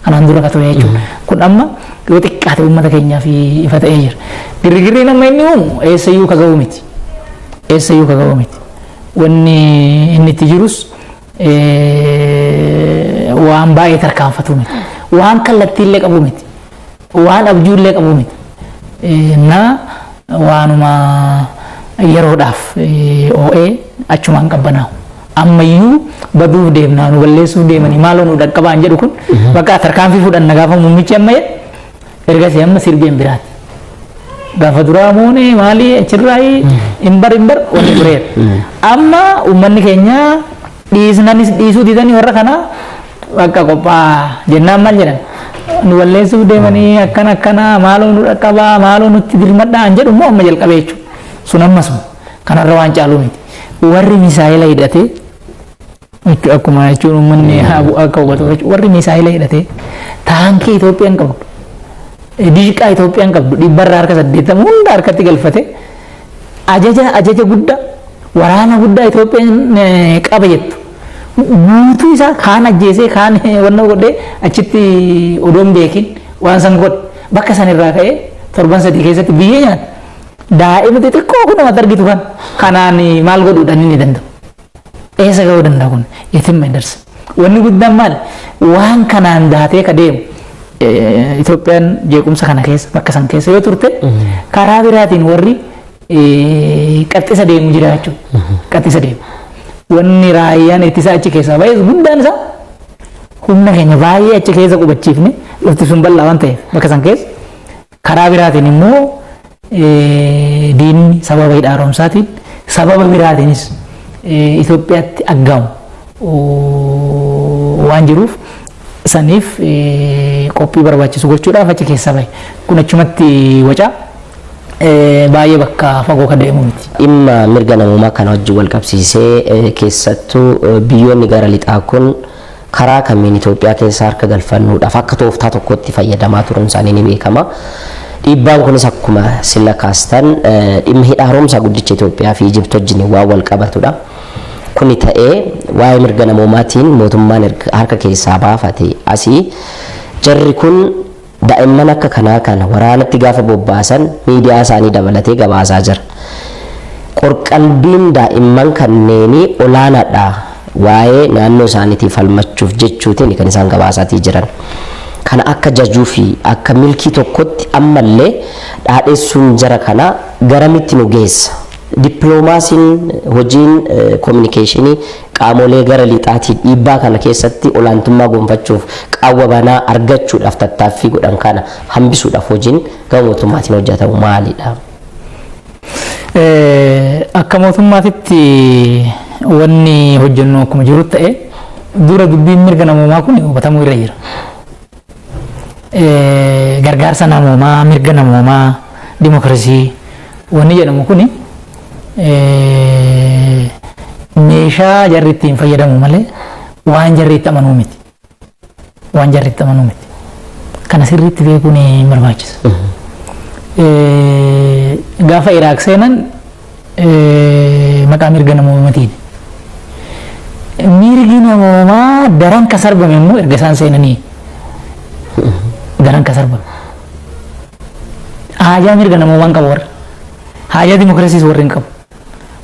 Kanaan dura katoo jechuudha. Kun amma yoo xiqqaate uummata keenyaaf ifa ta'ee jira. Girgirriin amma inni uumu eessayyuu ka ga'u miti. Eessayyuu ka ga'u miti. Wanni inni itti jirus waan baay'ee tarkaanfatu miti waan kallattiillee qabu miti waan abjuullee qabu miti na waanuma yeroodhaaf oo'ee achumaan qabbanaa'u ammayyuu baduuf deemnaa nu balleessuuf deemanii maaloo nu dhaqqabaan jedhu kun bakka tarkaanfii fudhanna gaafa muummichi amma jedhe ergasii amma sirbeen biraati gaafa duraa moonee maalii achirraayi imbar wanni tureera amma uummanni keenya dhiisnanis dhiisuu didanii warra kana bakka qophaa jennaan maal jedhan nu balleessuuf deemanii akkana maaloo nu dhaqqabaa maaloo nutti dirmadhaan jedhu immoo amma jalqabee jechuudha sun ammasuma kanarra waan caaluu miti warri misaayila hidhatee akkuma jechuun uummanni akka hubatu warri misaayila hidhatee taankii Itoophiyaan qabdu diiqaa Itoophiyaan qabdu dhibbarraa harka 80 hunda harkatti galfate ajaja guddaa waraana guddaa Itoophiyaan qaba jettu guutuu isaa kaan ajjeesee kaan wanna godhee achitti odoon beekin waan san godhe bakka san irraa ka'ee 7 3 keessatti biyyee nyaata daa'ima xixiqqoo kun namatti argitu kan kanaan maal godhuudhaan inni danda'u eessa ga'uu danda'a kun yetimma hin darsa wanni guddaan maal waan kanaan daatee ka deemu Itoophiyaan jeequmsa kana keessa bakka san keessa yoo turte karaa biraatiin warri qaxxisa deemu jira jechuudha qaxxisa deemu wanni raayyaan ittisaa achi keessaa baay'ee guddaan isaa humna keenya baay'ee achi keessa qubachiifne lafti sun bal'aa waan ta'eef bakka san keessa karaa biraatiin immoo diinni sababa hidhaa haaromsaatiin sababa biraatiinis Itoophiyaatti aggamu waan jiruuf saniif qophii barbaachisu gochuudhaaf achi keessa bahe kun achumatti wacaa baay'ee bakka fagoo ka deemu miti. Dhimma mirga namummaa kana wajjin wal qabsiisee keessattuu biyyoonni gara lixaa kun karaa kamiin Itoophiyaa keessa harka galfannuudhaaf akka tooftaa tokkotti fayyadamaa turuun isaanii ni beekama. Dhiibbaan kunis akkuma sila kaastan dhimma hidhaa haaromsaa guddicha Itoophiyaa fi Ijipti wajjin waan wal qabatudha. Kuni ta'ee waa'ee mirga namummaatiin mootummaan harka keessaa baafate asii jarri kun daa'imman akka kanaa kana waraanatti gaafa bobbaasan miidiyaa isaanii dabalatee gabaasaa jira. Qorqalbiin daa'imman kanneenii olaanaadha waa'ee naannoo isaaniitiif falmachuuf jechuutiin kan isaan gabaasatii jiran. Kana akka jajuu fi akka milkii tokkotti ammallee dhaadheessuun jara kana garamitti nu geessa. Dippiloomaasiin hojiin kominikeeshinii qaamolee gara lixaatiin dhiibbaa kana keessatti olaantummaa gonfachuuf qaawwa banaa argachuudhaaf tattaaffii godhan kana hambisuudhaaf hojiin gama mootummaatiin hojjetamu maalidha? Akka mootummaatitti wanni hojjennu akkuma jiru ta'e dura dubbiin mirga namoomaa kun hubatamuu irra jira. Gargaarsa namoomaa, mirga namoomaa, dimookiraasii wanni jedhamu kuni meeshaa jarri ittiin fayyadamu malee waan jarri itti amanuu miti. Waan jarri itti amanuu miti. Kana sirriitti beekuun barbaachisa. Gaafa Iraaq seenan maqaa mirga namoomaatiin. Mirgi namoomaa daran ka sarbame immoo erga isaan seenanii daran ka sarbame. Haajaa mirga namoomaa hin qabu warra. Haajaa dimookiraasiis warri hin qabu.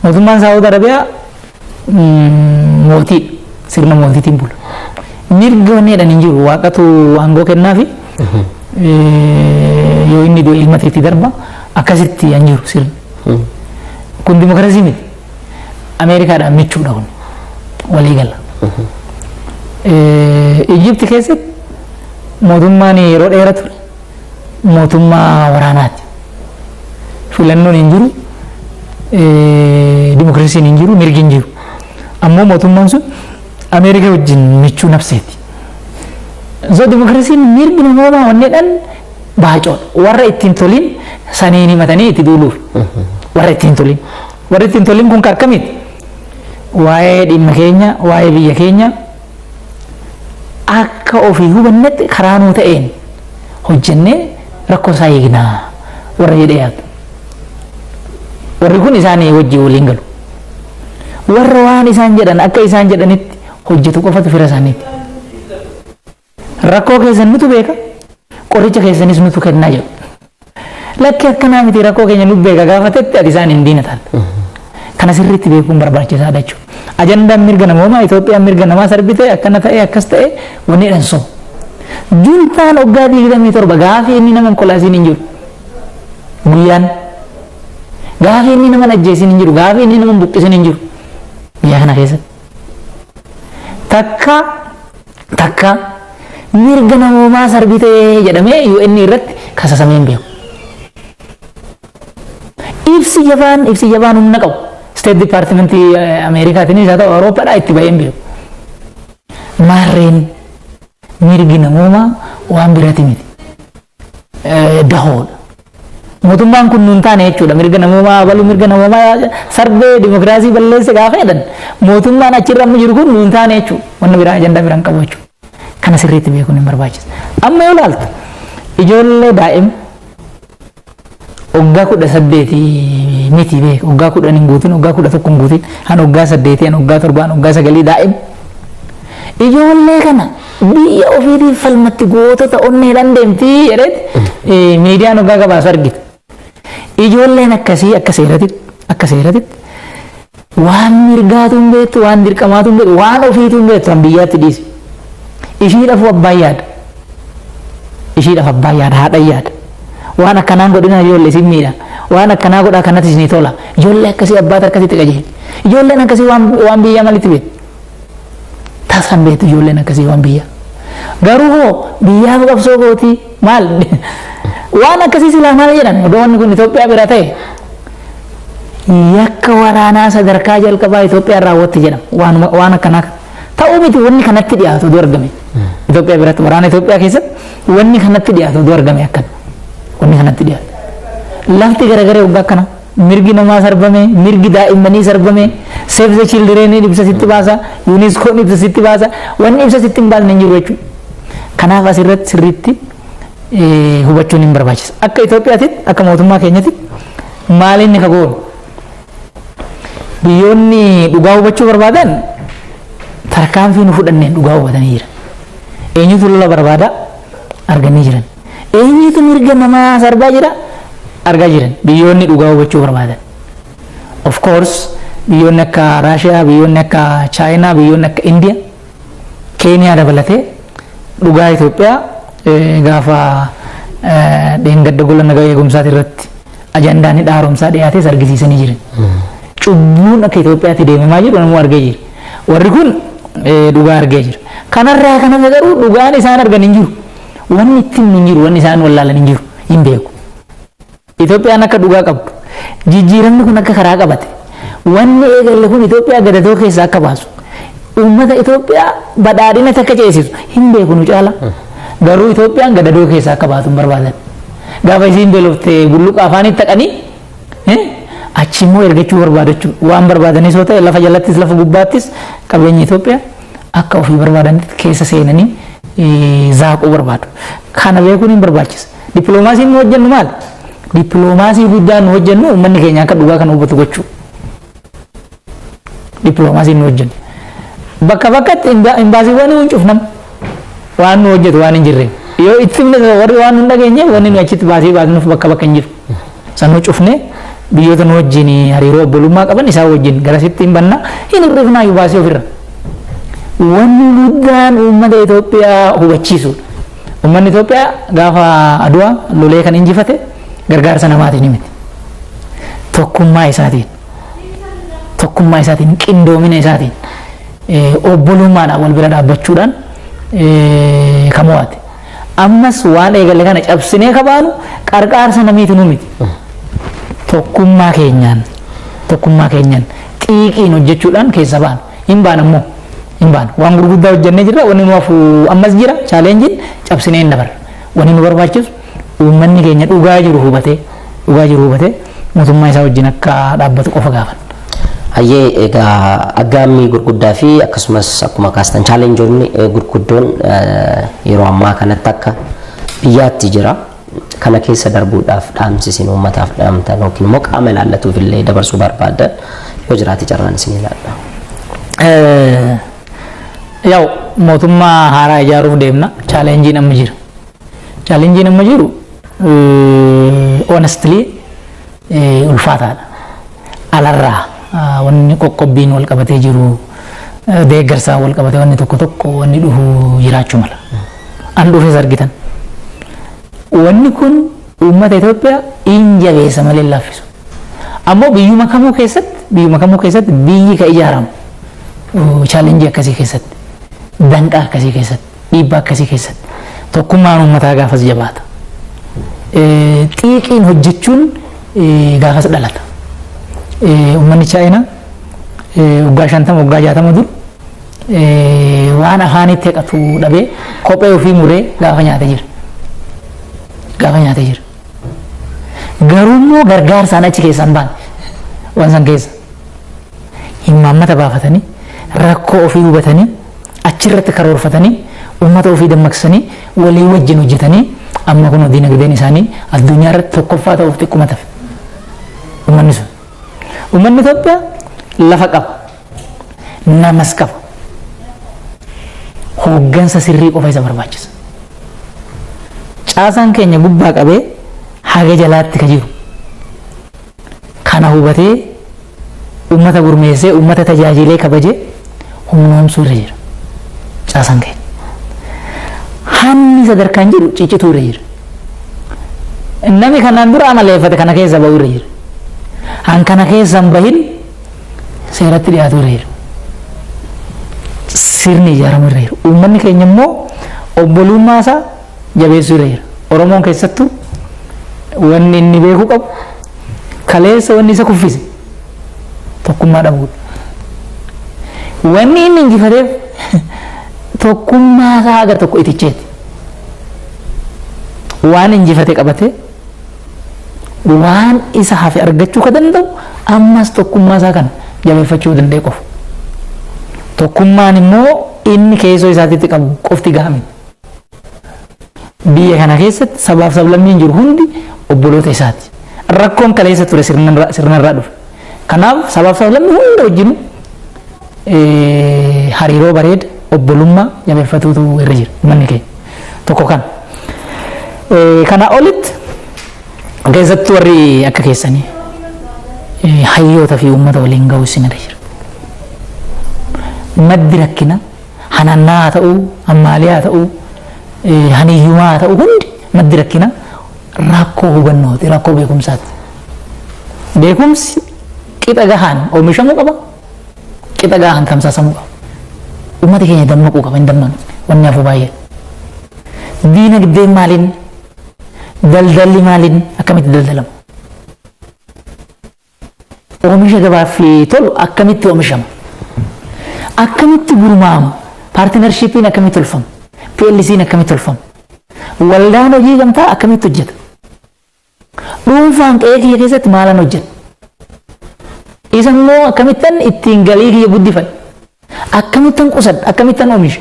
Mootummaan Saawud Arabiyaa mootii sirna mootiitiin bula. Mirga wanneedhaan hin jiru waaqatu aangoo kennaafi yoo inni ilma itti darba akkasitti hin jiru sirni. Kun dimookiraasii miti. Ameerikaadhaan michuudha kun walii gala. Ijipti keessatti mootummaan yeroo dheeraa ture mootummaa waraanaati. Filannoon hin jiru. Dimookiraasiin hin jiru, mirgi hin jiru. Ammoo mootummaan sun Ameerikaa wajjin michuu nabseeti. So dimookiraasiin mirgi namoomaa wanneedhaan baacoodha. Warra ittiin toliin saniin himatanii itti duuluuf. Warra ittiin toliin. Warra ittiin toliin kun akkamitti? Waa'ee dhimma keenya, waa'ee biyya keenya akka ofii hubannetti karaa nuu ta'een hojjennee rakkoo isaa eegnaa warra jedhee yaadu. Warri kun isaanii wajjin waliin galu. Warra waan isaan jedhan akka isaan jedhanitti hojjetu qofatu fira isaaniiti. Rakkoo keessan nutu beeka, qoricha keessanis nutu kennaa jedhu. Lakki akkanaa miti rakkoo keenya nutu beeka gaafatetti ati isaan hin diina taata. Kana sirriitti beekuun barbaachisaadha jechuudha. Ajandaan mirga namoomaa Itoophiyaan mirga namaa sarbite akkana ta'e akkas ta'e wanni dhansoo. Juntaan waggaa 27 gaafii inni nama kolaasiin hin jiru. Guyyaan gaafii inni nama ajjeesiin hin jiru, gaafii inni nama buqqisiin hin jiru. Biyya kana keessatti. Takka mirga namoomaa sarbitee jedhamee UN irratti kasasameen beeku. Ibsi jabaan humna qabu. State Department Ameerikaatiin isaa ta'u Awurooppaadhaa itti ba'een beeku. Maarreen mirgi namoomaa waan biraati miti. Dahoodha. Mootummaan kun nuun taane jechuudha. Mirga namoomaa baluu mirga namoomaa sarbee dimookiraasii balleesse gaafa jedhan mootummaan achirra amma jiru kun nuun taane jechuudha. Wanna biraa ajandaa biraan qabu jechuudha. Kana sirriitti beekuun hin barbaachisa. Amma yoo ilaaltu ijoollee daa'ima waggaa 18 miti beeku waggaa 10 hin guutin waggaa 11 hin guutin han waggaa 8 han waggaa 7 han waggaa 9 daa'ima ijoollee kana biyya ofiitiif falmatti gootota onneedhaan deemtii jedheeti miidiyaan waggaa gabaasu argite. Ijoolleen akkasii akka seeratitti waan mirgaatu hin beektu waan dirqamaatu hin beektu waan ofiitu hin beektu kan biyyaatti dhiisi. Ishiidhaaf abbaan yaada. Ishiidhaaf abbaan yaada haadha yaada. Waan akkanaan godhina ijoollee isin miidha. Waan akkanaa godhaa kanatti isinii tola. Ijoollee akkasii abbaata akkasitti qajeelti. Ijoolleen akkasii waan biyyaa malitti beektu. Taasisan beektu ijoolleen akkasii waan biyyaa. Garuu hoo biyyaaf qabsoo gootii maal waan akkasii silaa maal jedhan odoo wanni kun Itoophiyaa bira ta'e yakka waraanaa sadarkaa jalqabaa Itoophiyaan raawwatti jedhama waan akkanaa ta'uu miti wanni kanatti dhiyaatu oduu argame Itoophiyaa biratti waraana Itoophiyaa keessatti wanni kanatti dhiyaatu oduu argame akkana wanni kanatti dhiyaatu lafti garagaree waggaa akkana mirgi namaa sarbame mirgi daa'immanii sarbame Save the Children ibsa sitti baasa UNESCO ibsa sitti baasa wanni ibsa sitti hin baasne hin jiru jechuudha. Kanaaf asirratti sirriitti hubachuun hin barbaachisa. Akka Itoophiyaatti akka mootummaa keenyatti maal inni kagoonu biyyoonni dhugaa hubachuu barbaadan tarkaanfii nu fudhanneen dhugaa hubatanii jira. Eenyutu lola barbaada arganii jiran. Eenyutu mirga namaa sarbaa jira argaa jiran biyyoonni dhugaa hubachuu barbaadan. Of course biyyoonni akka Raashiyaa, biyyoonni akka Chaayinaa, biyyoonni akka Indiyaa, Keeniyaa dabalatee dhugaa Itoophiyaa gaafa dheengadda gola nagaa eegumsaati irratti ajandaan hidha haaromsaa dhiyaates argisiisanii jiran. Cubbuun akka Itoophiyaatti deemamaa jiru namuu argee jira. Warri kun dhugaa argee jira. Kanarraa kanarra garuu dhugaan isaan argan hin jiru. Wanni ittiin hin jiru, wanni isaan wallaalan hin jiru, hin beeku. Itoophiyaan akka dhugaa qabdu, jijjiiramni kun akka karaa qabate, wanni eegalle kun Itoophiyaa gadatoo keessaa akka baasu, uummata Itoophiyaa badhaadhina takka ceesisu hin beeku nu caala. Garuu Itoophiyaan gadadoo keessaa akka baatu hin barbaadan. Gaafa isiin beeloftee bulluqa afaanitti taqanii achi immoo ergachuu barbaadachuu waan barbaadanis yoo ta'e lafa jalattis lafa gubbaattis qabeenya Itoophiyaa akka ofii barbaadanitti keessa seenanii zaaquu barbaadu. Kana beekuun hin barbaachisa. Dippiloomaasiin nu hojjennu maal? Dippiloomaasii guddaan nu hojjennu uummanni keenya akka dhugaa kana hubatu gochuu. Dippiloomaasiin nu hojjennu. Bakka bakkatti imbaasiiwwan hin cufnam. Waan nu hojjetu waan hin jirre. Yoo itti warri waan hin dhageenye wanni nu achitti baasnuuf bakka bakka hin jiru. Sanuu cufnee biyyoota nu wajjin hariiroo obbolummaa qaban isaa wajjin garasitti hin banna hin hirrifnaa yoo baasee ofirra. Wanni guddaan uummata Itoophiyaa hubachiisu. Uummanni Itoophiyaa gaafa Aduwaa lolee kan injifate gargaarsa namaatiin miti. Tokkummaa isaatiin qindoomina isaatiin obbolummaadhaan wal bira dhaabbachuudhaan kan mo'ate. Ammas waan eegalle kana cabsinee kabaanu qarqaarsa namiitu nu miti. Tokkummaa keenyaan xiiqiin hojjechuudhaan keessa baanu. Hin baan ammoo hin baan. Waan gurguddaa hojjennee jirra. Wanni nu hafu ammas jira. Chaalenjiin cabsinee hin dabarra. Wanni nu barbaachisu uummanni keenya dhugaa jiru hubatee mootummaa isaa wajjin akka dhaabbatu qofa gaafan. Hayyee egaa aggaammii gurguddaa fi akkasumas akkuma kaastan chaalenjoonni gurguddoon yeroo ammaa kanatti akka biyyaatti jira. Kana keessa darbuudhaaf dhaamsisin uummataaf dhaamtan yookiin immoo qaama ilaallatuuf illee dabarsuu barbaadan yoo jiraate carraan isin ilaalla. Yaa'u mootummaa haaraa ijaaruuf deemna. Chaalenjiin amma jira. Chaalenjiin amma jiru honestly ulfaataadha. Alarraa wanni qoqqobbiin wal qabatee jiru deeggarsaa wal qabatee wanni tokko wanni dhufu jiraachuu mala. An dhufes argitan. Wanni kun uummata Itoophiyaa in jabeessa malee laaffisu. Ammoo biyyuma kamuu keessatti biyyi ka ijaaramu chaalenjii akkasii keessatti, danqaa akkasii keessatti, dhiibbaa akkasii keessatti tokkummaan uummataa gaafas jabaata. Xiiqiin hojjechuun gaafas dhalata. Uummanni Chaayinaa waggaa 50 waggaa 60 dur waan afaanitti haqatu dhabee kophee ofii muree gaafa nyaatee jira. Garuu immoo gargaarsaan achi keessa hin baane waan san keessa himaammata baafatanii rakkoo ofii hubatanii achirratti karoorfatanii uummata ofii dammaqsanii walii wajjin hojjetanii amma kun dinagdeen isaanii addunyaa irratti tokkoffaa ta'uuf xiqquma tafe. Uummanni sun uummanni Itoophiyaa lafa qaba, namas qaba, hooggansa sirrii qofa isa barbaachisa. Caasaan keenya gubbaa qabee haga jalaatti ka jiru kana hubatee uummata gurmeessee uummata tajaajilee kabajee humnoomsuu irra jira. Caasaan keenya hanni sadarkaan jiru ciccituu irra jira. Namni kanaan dura amaleeffate kana keessa ba'uu irra jira. Han kana keessa hin bahin seeratti dhiyaatu irra jira. Sirni ijaaramu irra jira. Uummanni keenya immoo obbolummaa isaa jabeessuu irra jira. Oromoon keessattuu wanni inni beekuu qabu kaleessa wanni isa kuffise tokkummaa dhabuudha. Wanni inni injifateef tokkummaa isaa agar tokko iticheeti. Waan injifate qabate waan isa hafe argachuu ka danda'u ammas tokkummaa isaa kana jabeeffachuu danda'e qofa. Tokkummaan immoo inni keessoo isaatitti qabu qofti gahamin. Biyya kana keessatti sabaaf sablammiin jiru hundi obboloota isaati. Rakkoon kaleessa ture sirnarraa dhufe. Kanaaf sabaaf sablammii hunda wajjin hariiroo bareeda obbolummaa jabeeffatuutu irra jira manni keenya. Tokko kan. Kana olitti keessattuu warri akka keessanii hayyoota fi uummata waliin ga'uu isinirra jira. Maddi rakkina hanannaa haa ta'uu, ammaalii haa ta'uu, haniyyumaa haa ta'uu hundi maddi rakkina rakkoo hubannooti, rakkoo beekumsaati. Beekumsi qixa gahaan oomishamuu qaba, qixa gahaan tamsaasamuu qaba. Uummata keenya dammaquu qaba, hin dammaqne wanni hafu baay'ee. Diinagdeen maaliin, daldalli maaliin akkamitti daldalama? Oomisha gabaaf tolu akkamitti oomishama? Akkamitti gurmaa'ama? Paartinarshiipiin akkamitti tolfama? PLC'n akkamitti tolfama? Waldaan hojii gamtaa akkamitti hojjeta? Dhuunfaan qe'ee kiyya keessatti maalan hojjeta? Isa immoo akkamittan ittiin galii kiyya guddifadha? Akkamittan qusadha? Akkamittan oomisha?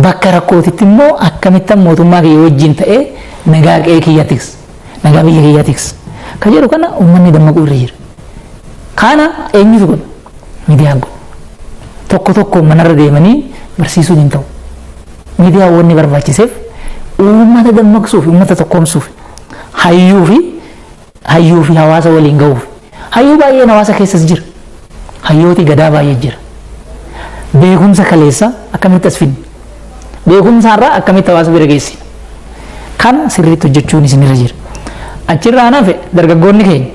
Bakka rakkootitti immoo akkamittan mootummaa kiyya wajjin ta'ee nagaa qe'ee kiyya tiksa, nagaa biyya kiyya tiksa. Kan jedhu kana uummanni dammaquu irra jira. Kana eenyutu godha? Miidiyaan godha. Tokko tokko manarra deemanii barsiisuun hin ta'u. Miidiyaan wanni barbaachiseef uummata dammaqsuuf, uummata tokkoomsuuf, hayyuu fi hawaasa waliin ga'uuf. Hayyuu baay'een hawaasa keessas jira. Hayyooti gadaa baay'ee jira. Beekumsa kaleessa akkamitti as finne? Beekumsaarraa akkamitti hawaasa bira geessina? Kan sirriitti hojjechuun isinirra jira. Achirraa nafe dargaggoonni keenya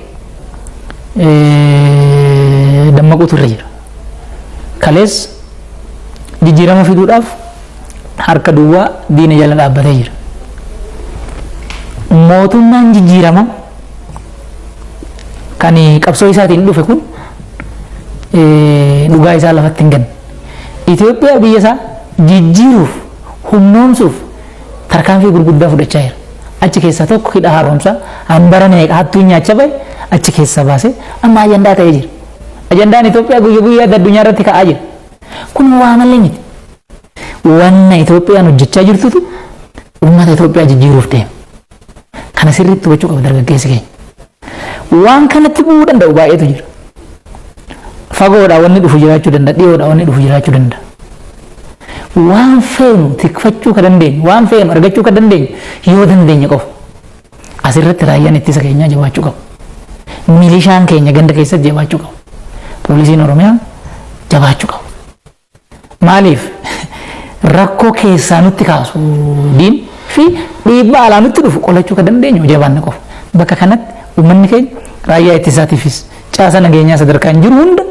dammaquutu irra jira. Kalees jijjiirama fiduudhaaf harka duwwaa diina jala dhaabbatee jira. Mootummaan jijjiirama kan qabsoo isaatiin dhufe kun dhugaa isaa lafatti hin ganne. Itoophiyaa biyya isaa jijjiiruuf, humnoomsuuf tarkaanfii gurguddaa fudhachaa jira. Achi keessaa tokko hidha haaromsaa hambara meeqa hattuu nyaacha bahe achi keessa baase amma ajandaa ta'ee jira. Ajandaan Itoophiyaa guyyaa guyyaa addunyaa irratti ka'aa jira. Kun waa malee miti. Wanna Itoophiyaan hojjechaa jirtutu uummata Itoophiyaa jijjiiruuf deema. Kana sirriitti hubachuu qaba dargaggeessi keenya. Waan kanatti bu'uu danda'u baay'eetu jira. Fagoodhaa wanni dhufu jiraachuu danda'a, dhiyoodhaa wanni dhufu jiraachuu danda'a. Waan feenu tikfachuu ka dandeenyu, waan feenu argachuu ka dandeenyu yoo dandeenye qofa. Asirratti raayyaan ittisa keenyaa jabaachuu qabu. Milishaan keenya ganda keessatti jabaachuu qabu. Poolisiin Oromiyaa jabaachuu qabu. Maaliif rakkoo keessaa nutti kaasu diin fi dhiibbaa alaa nutti dhufu qolachuu ka dandeenyu jabaanne qofa. Bakka kanatti uummanni keenya raayyaa ittisaatiifis caasa nageenyaa sadarkaan jiru hunda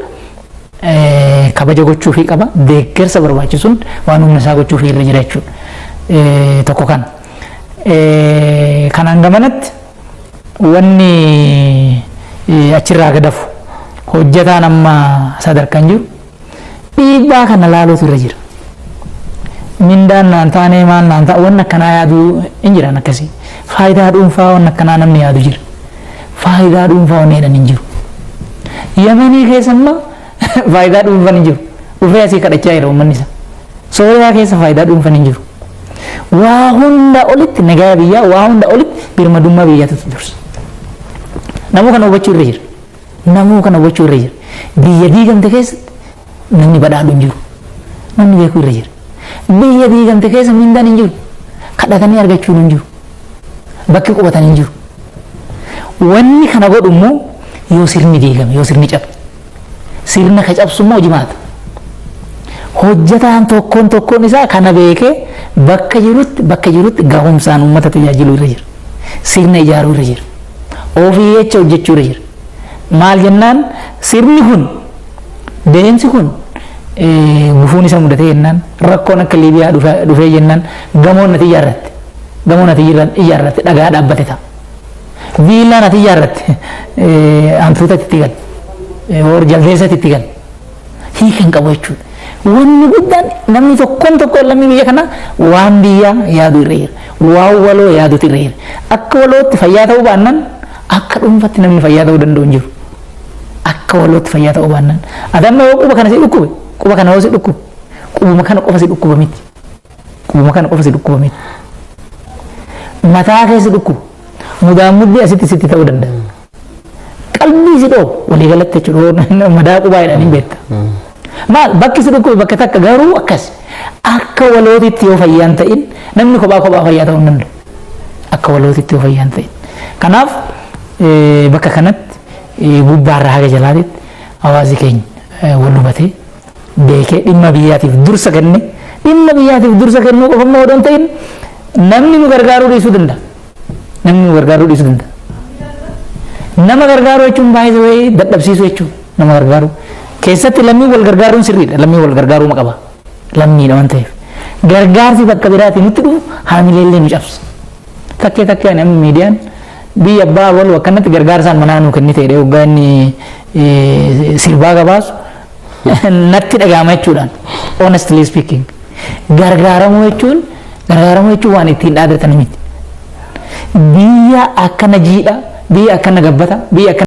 kabaja gochuufii qaba. Deeggarsa barbaachisuun waan humna isaa gochuufii irra jira jechuudha. Tokko kana. Kanaan gamanatti wanni achirraa gadafu hojjetaan amma sadarkaan jiru dhiibbaa kana laaluutu irra jira. Mindaan naan taanee maal naan ta'a wanni akkanaa yaaduu hin jiran akkasii. Faayidaa dhuunfaa wanni akkanaa namni yaadu jira. Faayidaa dhuunfaa wanni jedhan hin jiru. Yamanii keessa immoo faayidaa dhuunfaan hin jiru. Dhufee asii kadhachaa jira uummanni isaa. Sooriyaa keessa faayidaa dhuunfaan hin jiru. Waa hunda olitti nagaa biyyaa, waa hunda olitti birmadummaa biyyaatu dursa. Namuu kana hubachuu irra jira. Namuu kana hubachuu irra jira. Biyya diigamte keessatti namni badhaadhu hin jiru. Namni beekuu irra jira. Biyya diigamte keessa mindaan hin jiru. Kadhatanii argachuun hin jiru. Bakki qubatan hin jiru. Wanni kana godhu immoo yoo sirni diigame, yoo sirni cabe. Sirna ka cabsu immoo jimaata. Hojjetaan tokkoon isaa kana beekee bakka jirutti gahumsaan uummata tajaajiluu irra jira. Sirna ijaaruu irra jira. Ofii jecha hojjechuu irra jira. Maal jennaan sirni kun deemsi kun gufuun isa mudatee jennaan rakkoon akka Liibiyaa dhufee jennaan gamoon ati ijaarratte. Gamoon ati ijaarratte dhagaa dhaabbate ta'a. Viillaan ati ijaarratte hantuuta itti gal. Hor jaldeessa itti gal. Hiikan qabu jechuudha. Wanni guddaan namni tokkoon lammii biyya kana waan biyyaa yaadu irra jira. Waan waloo yaadutu irra jira. Akka walootti fayyaa ta'uu baannaan akka dhuunfatti namni fayyaa ta'uu danda'u hin jiru. Akka walootti fayyaa ta'uu baannaan. Adamma yoo quba kana si dhukkube, quba kana yoo si dhukkube, qubuma kana qofa si dhukkuba miti. Qubuma kana qofa si dhukkuba miti. Mataa keessa dhukkuba. Mudaan muddii asitti sitti ta'uu danda'a. Qalbii si dhoo walii galatti jechuudha. Madaa qubaa jedhanii beekta. Maal bakki si dhukkube bakka takka garuu akkas akka walootitti yoo fayyaan ta'in namni kophaa fayyaa ta'uu hin danda'u. Akka walootitti yoo fayyaan ta'in. Kanaaf bakka kanatti gubbaarraa haga jalaatitti hawaasi keenya wal hubatee beekee dhimma biyyaatiif dursa kenne dhimma biyyaatiif dursa kennuu qofa immoo odoo hin ta'in namni nu gargaaruu dhiisuu danda'a. Namni nu gargaaruu dhiisuu danda'a. Nama gargaaruu jechuun baay'ee dadhabsiisuu jechuudha. Nama gargaaruu keessatti lammii wal gargaaruun sirriidha. Lammii wal gargaaruu ma qaba. Lammiidha waan ta'eef. Gargaarsi bakka biraatii nutti dhufu haamileellee nu cabsa. Takkee namni miidiyaan biyya abbaa wal akkanatti gargaarsaan manaa nu kenniteedha yoggaa inni sirbaa gabaasu natti dhagahama jechuudhaan honestly speaking gargaaramuu jechuun waan ittiin dhaadatan miti. Biyya akkana jiidha, biyya akkana gabbata, biyya akkana